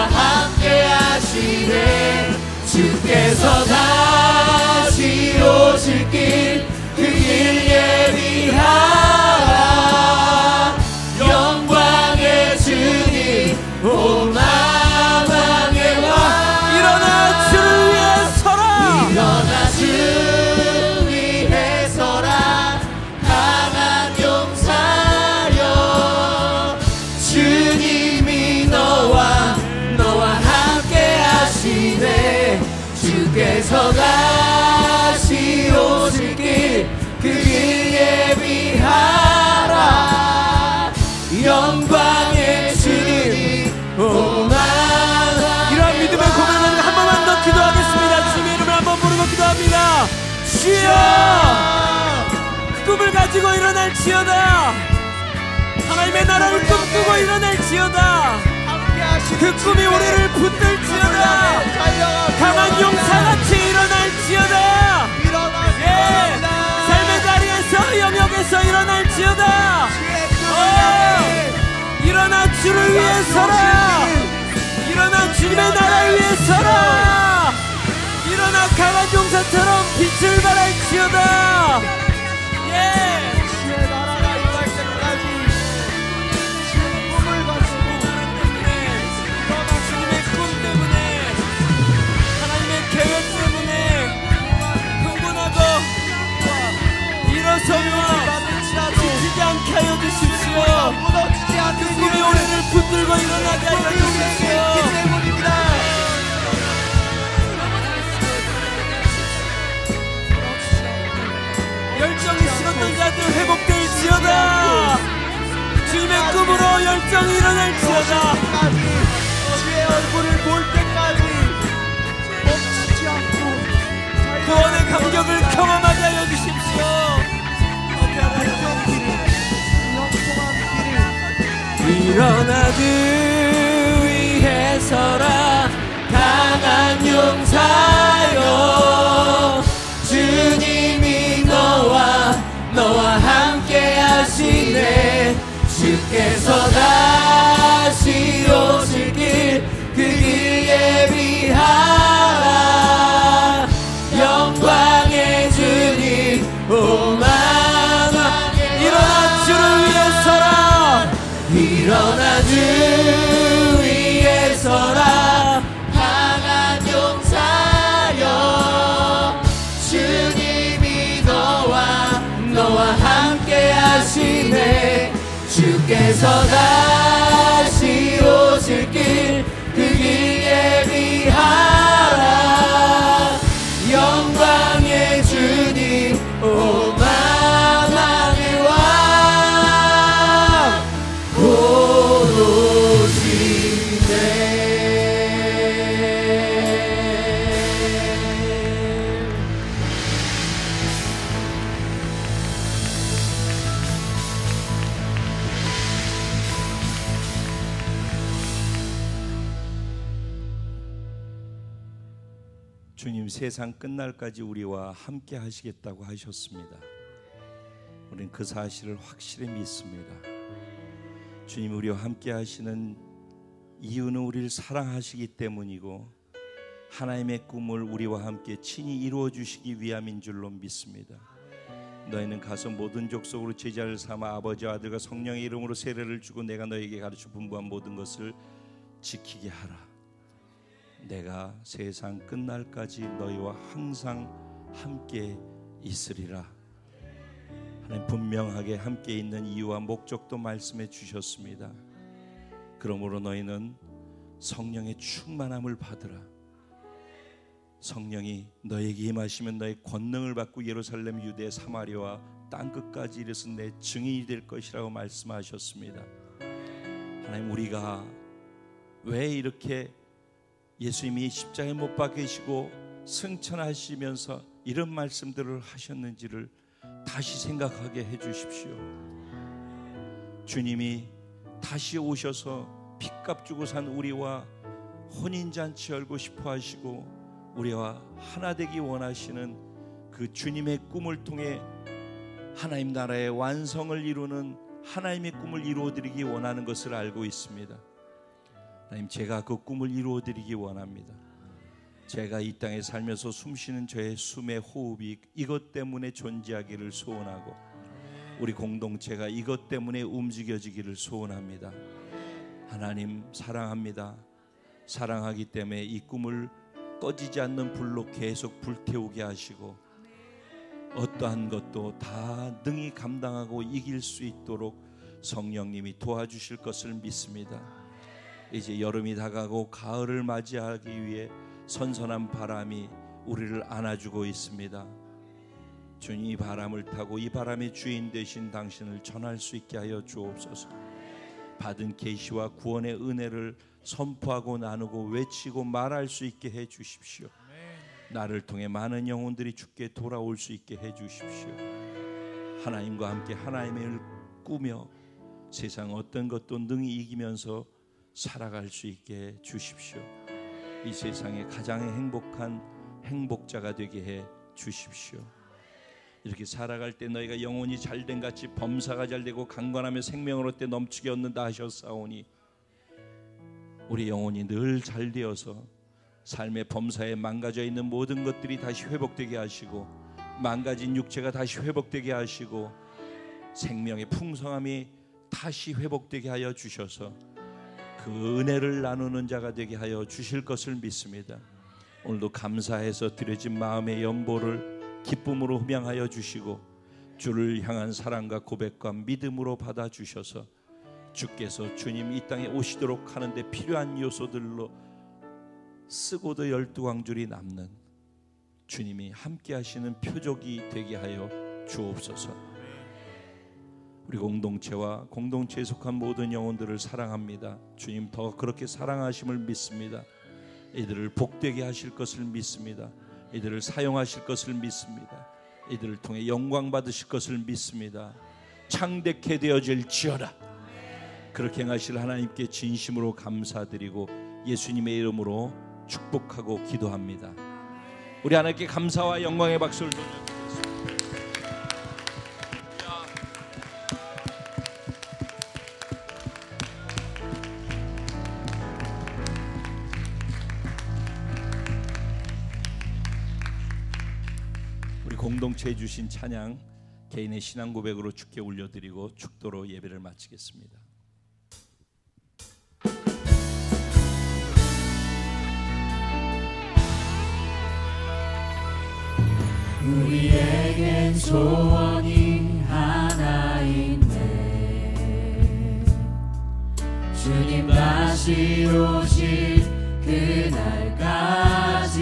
함께 하시네. 주께서 다시 오실 길 그 길 예비하라. 영광의 주님 온 마음에 와. 일어나 주를 위해 서라. 일어나 주 위에 서라 강한 용사여. 주님이 너와 함께 하시네. 주께서 다시 오실 길 그 길 예비하라. 영광의 가지고 일어날지어다. 하나님의 나라를 꿈꾸고 일어날지어다. 그 꿈이 우리를 붙들지어다. 강한 용사같이 일어날지어다. 삶의 자리에서 영역에서 일어날지어다. 일어나 주를 위해 서라. 일어나 주님의 나라를 위해 서라. 일어나 강한 용사처럼 빛을 발할지어다. 주의 나라가 임할 때까지 주의 꿈을 가지고 일어나 주님의 꿈 때문에, 하나님의 계획 때문에 흥분하고 일어서며 지치지 않게 하여 주십시오. 무너지지 않는 그 꿈이 우리를 붙들고 일어나게 하여 주십시오. 때문입니다. 열정이 식었던 자들 회복될지어다. 주님의 꿈으로 열정이 일어날지어다. 주의 얼굴을 볼 때까지 멈추지 않고 구원의 감격을 경험하게 하여 주십시오. 일어나 주 위에 서라. 강한 용사여, 주님이 너와 함께 하시네. 주께서 다시 오실 길, 그 길 예비하라. 영광의 주님 오만하. 일어나 주를 위해 서라. 일어나 주 위에 서라. 강한 용사여, 주님이 너와 함께 하시네. 주께서 다시 오실 길, 그 길 예비하라. 영광의 주님 오만왕의 왕 주님 세상 끝날까지 우리와 함께 하시겠다고 하셨습니다. 우리는 그 사실을 확실히 믿습니다. 주님 우리와 함께 하시는 이유는 우리를 사랑하시기 때문이고 하나님의 꿈을 우리와 함께 친히 이루어 주시기 위함인 줄로 믿습니다. 너희는 가서 모든 족속으로 제자를 삼아 아버지와 아들과 성령의 이름으로 세례를 주고 내가 너에게 가르쳐 분부한 모든 것을 지키게 하라. 내가 세상 끝날까지 너희와 항상 함께 있으리라. 하나님 분명하게 함께 있는 이유와 목적도 말씀해 주셨습니다. 그러므로 너희는 성령의 충만함을 받으라. 성령이 너에게 임하시면 너의 권능을 받고 예루살렘, 유대, 사마리아와 땅끝까지 이르러 내 증인이 될 것이라고 말씀하셨습니다. 하나님 우리가 왜 이렇게 예수님이 십자가에 못 박히시고 승천하시면서 이런 말씀들을 하셨는지를 다시 생각하게 해주십시오. 주님이 다시 오셔서 핏값 주고 산 우리와 혼인잔치 열고 싶어 하시고 우리와 하나 되기 원하시는 그 주님의 꿈을 통해 하나님 나라의 완성을 이루는 하나님의 꿈을 이루어드리기 원하는 것을 알고 있습니다. 하나님 제가 그 꿈을 이루어드리기 원합니다. 제가 이 땅에 살면서 숨쉬는 저의 숨의 호흡이 이것 때문에 존재하기를 소원하고 우리 공동체가 이것 때문에 움직여지기를 소원합니다. 하나님 사랑합니다. 사랑하기 때문에 이 꿈을 꺼지지 않는 불로 계속 불태우게 하시고 어떠한 것도 다 능히 감당하고 이길 수 있도록 성령님이 도와주실 것을 믿습니다. 이제 여름이 다가고 가을을 맞이하기 위해 선선한 바람이 우리를 안아주고 있습니다. 주님 이 바람을 타고 이 바람의 주인 되신 당신을 전할 수 있게 하여 주옵소서. 받은 계시와 구원의 은혜를 선포하고 나누고 외치고 말할 수 있게 해 주십시오. 나를 통해 많은 영혼들이 주께 돌아올 수 있게 해 주십시오. 하나님과 함께 하나님의 일을 꾸며 세상 어떤 것도 능히 이기면서 살아갈 수 있게 주십시오. 이 세상에 가장 행복한 행복자가 되게 해 주십시오. 이렇게 살아갈 때 너희가 영혼이 잘된 같이 범사가 잘되고 강건하며 생명을 얻되 넘치게 얻는다 하셨사오니 우리 영혼이 늘 잘되어서 삶의 범사에 망가져 있는 모든 것들이 다시 회복되게 하시고 망가진 육체가 다시 회복되게 하시고 생명의 풍성함이 다시 회복되게 하여 주셔서 그 은혜를 나누는 자가 되게 하여 주실 것을 믿습니다. 오늘도 감사해서 드려진 마음의 연보를 기쁨으로 흠양하여 주시고 주를 향한 사랑과 고백과 믿음으로 받아주셔서 주께서 주님 이 땅에 오시도록 하는데 필요한 요소들로 쓰고도 12광줄이 남는 주님이 함께 하시는 표적이 되게 하여 주옵소서. 우리 공동체와 공동체에 속한 모든 영혼들을 사랑합니다. 주님 더 그렇게 사랑하심을 믿습니다. 이들을 복되게 하실 것을 믿습니다. 이들을 사용하실 것을 믿습니다. 이들을 통해 영광 받으실 것을 믿습니다. 창대케 되어질지어다. 그렇게 행하실 하나님께 진심으로 감사드리고 예수님의 이름으로 축복하고 기도합니다. 우리 하나님께 감사와 영광의 박수를 돌려드리겠습니다. 우리 공동체에 주신 찬양 개인의 신앙 고백으로 주께 올려드리고 축도로 예배를 마치겠습니다. 우리에겐 소원이 하나인데 주님 다시 오실 그날까지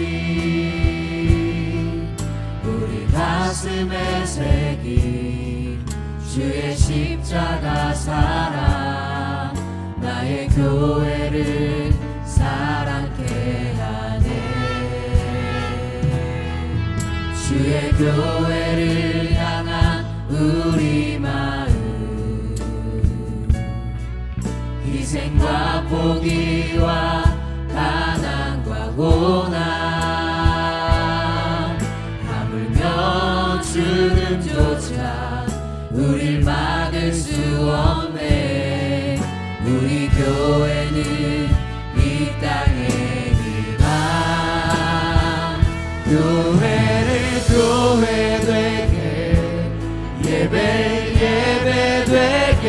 우리 가슴에 새긴 주의 십자가 사랑 나의 교회를 사랑케 하네. 주의 교회를 향한 우리 마음 희생과 포기와 가난과 고난 하물며 죽음조차 우릴 막을 수 없네. 우리 교회는 이 땅의 희망 교회를 교회 되게 예배 되게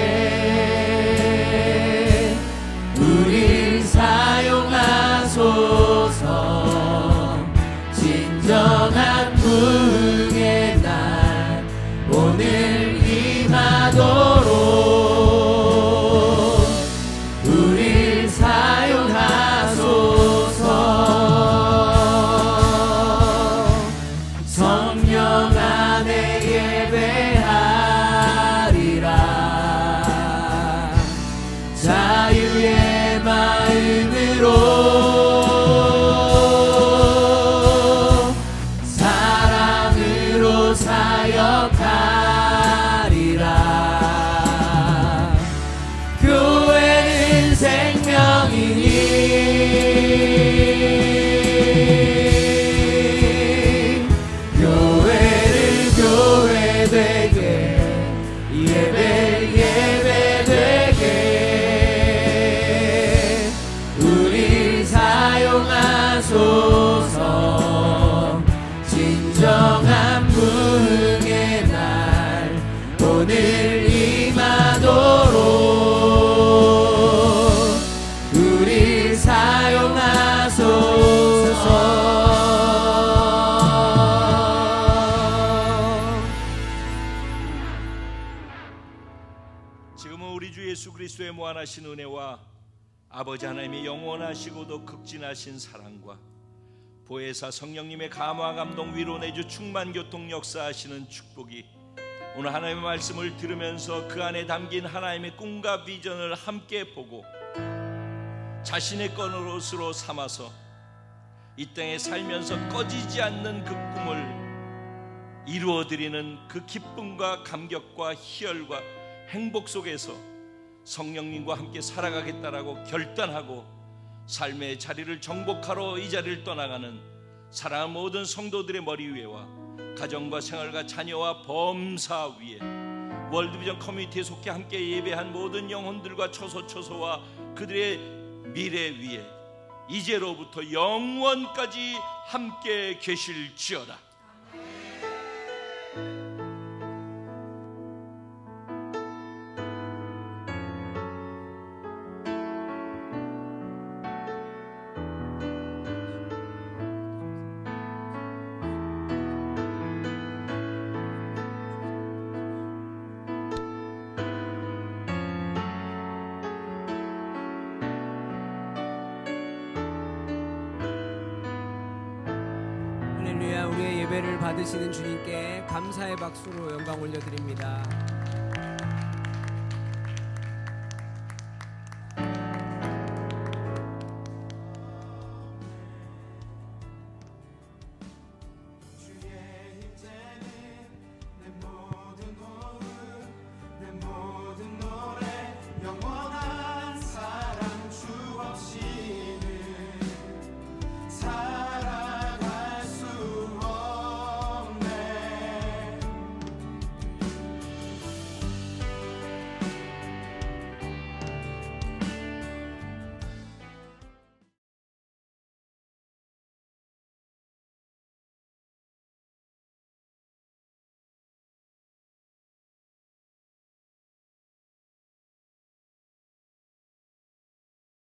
우릴 사용하소서. 진정한 부흥의 날 오늘 임하도록 우릴 사용하소서. 성령 안에 예배하리라 자유의 마음으로 사랑으로 사역하리라. 교회는 생명이니 되게 예배 되게 우리 사용하소서. 진정한 부흥의 날 오늘 임하도록 우리 사용하소서. 예수 그리스도의 무한하신 은혜와 아버지 하나님의 영원하시고도 극진하신 사랑과 보혜사 성령님의 감화 감동 위로 내주 충만 교통 역사하시는 축복이 오늘 하나님의 말씀을 들으면서 그 안에 담긴 하나님의 꿈과 비전을 함께 보고 자신의 것으로 삼아서 이 땅에 살면서 꺼지지 않는 그 꿈을 이루어드리는 그 기쁨과 감격과 희열과 행복 속에서 성령님과 함께 살아가겠다라고 결단하고 삶의 자리를 정복하러 이 자리를 떠나가는 사랑하는 모든 성도들의 머리 위에와 가정과 생활과 자녀와 범사 위에 월드비전 커뮤니티에 속해 함께 예배한 모든 영혼들과 초소초소와 그들의 미래 위에 이제로부터 영원까지 함께 계실지어다. 할렐루야. 우리의 예배를 받으시는 주님께 감사의 박수로 영광 올려드립니다.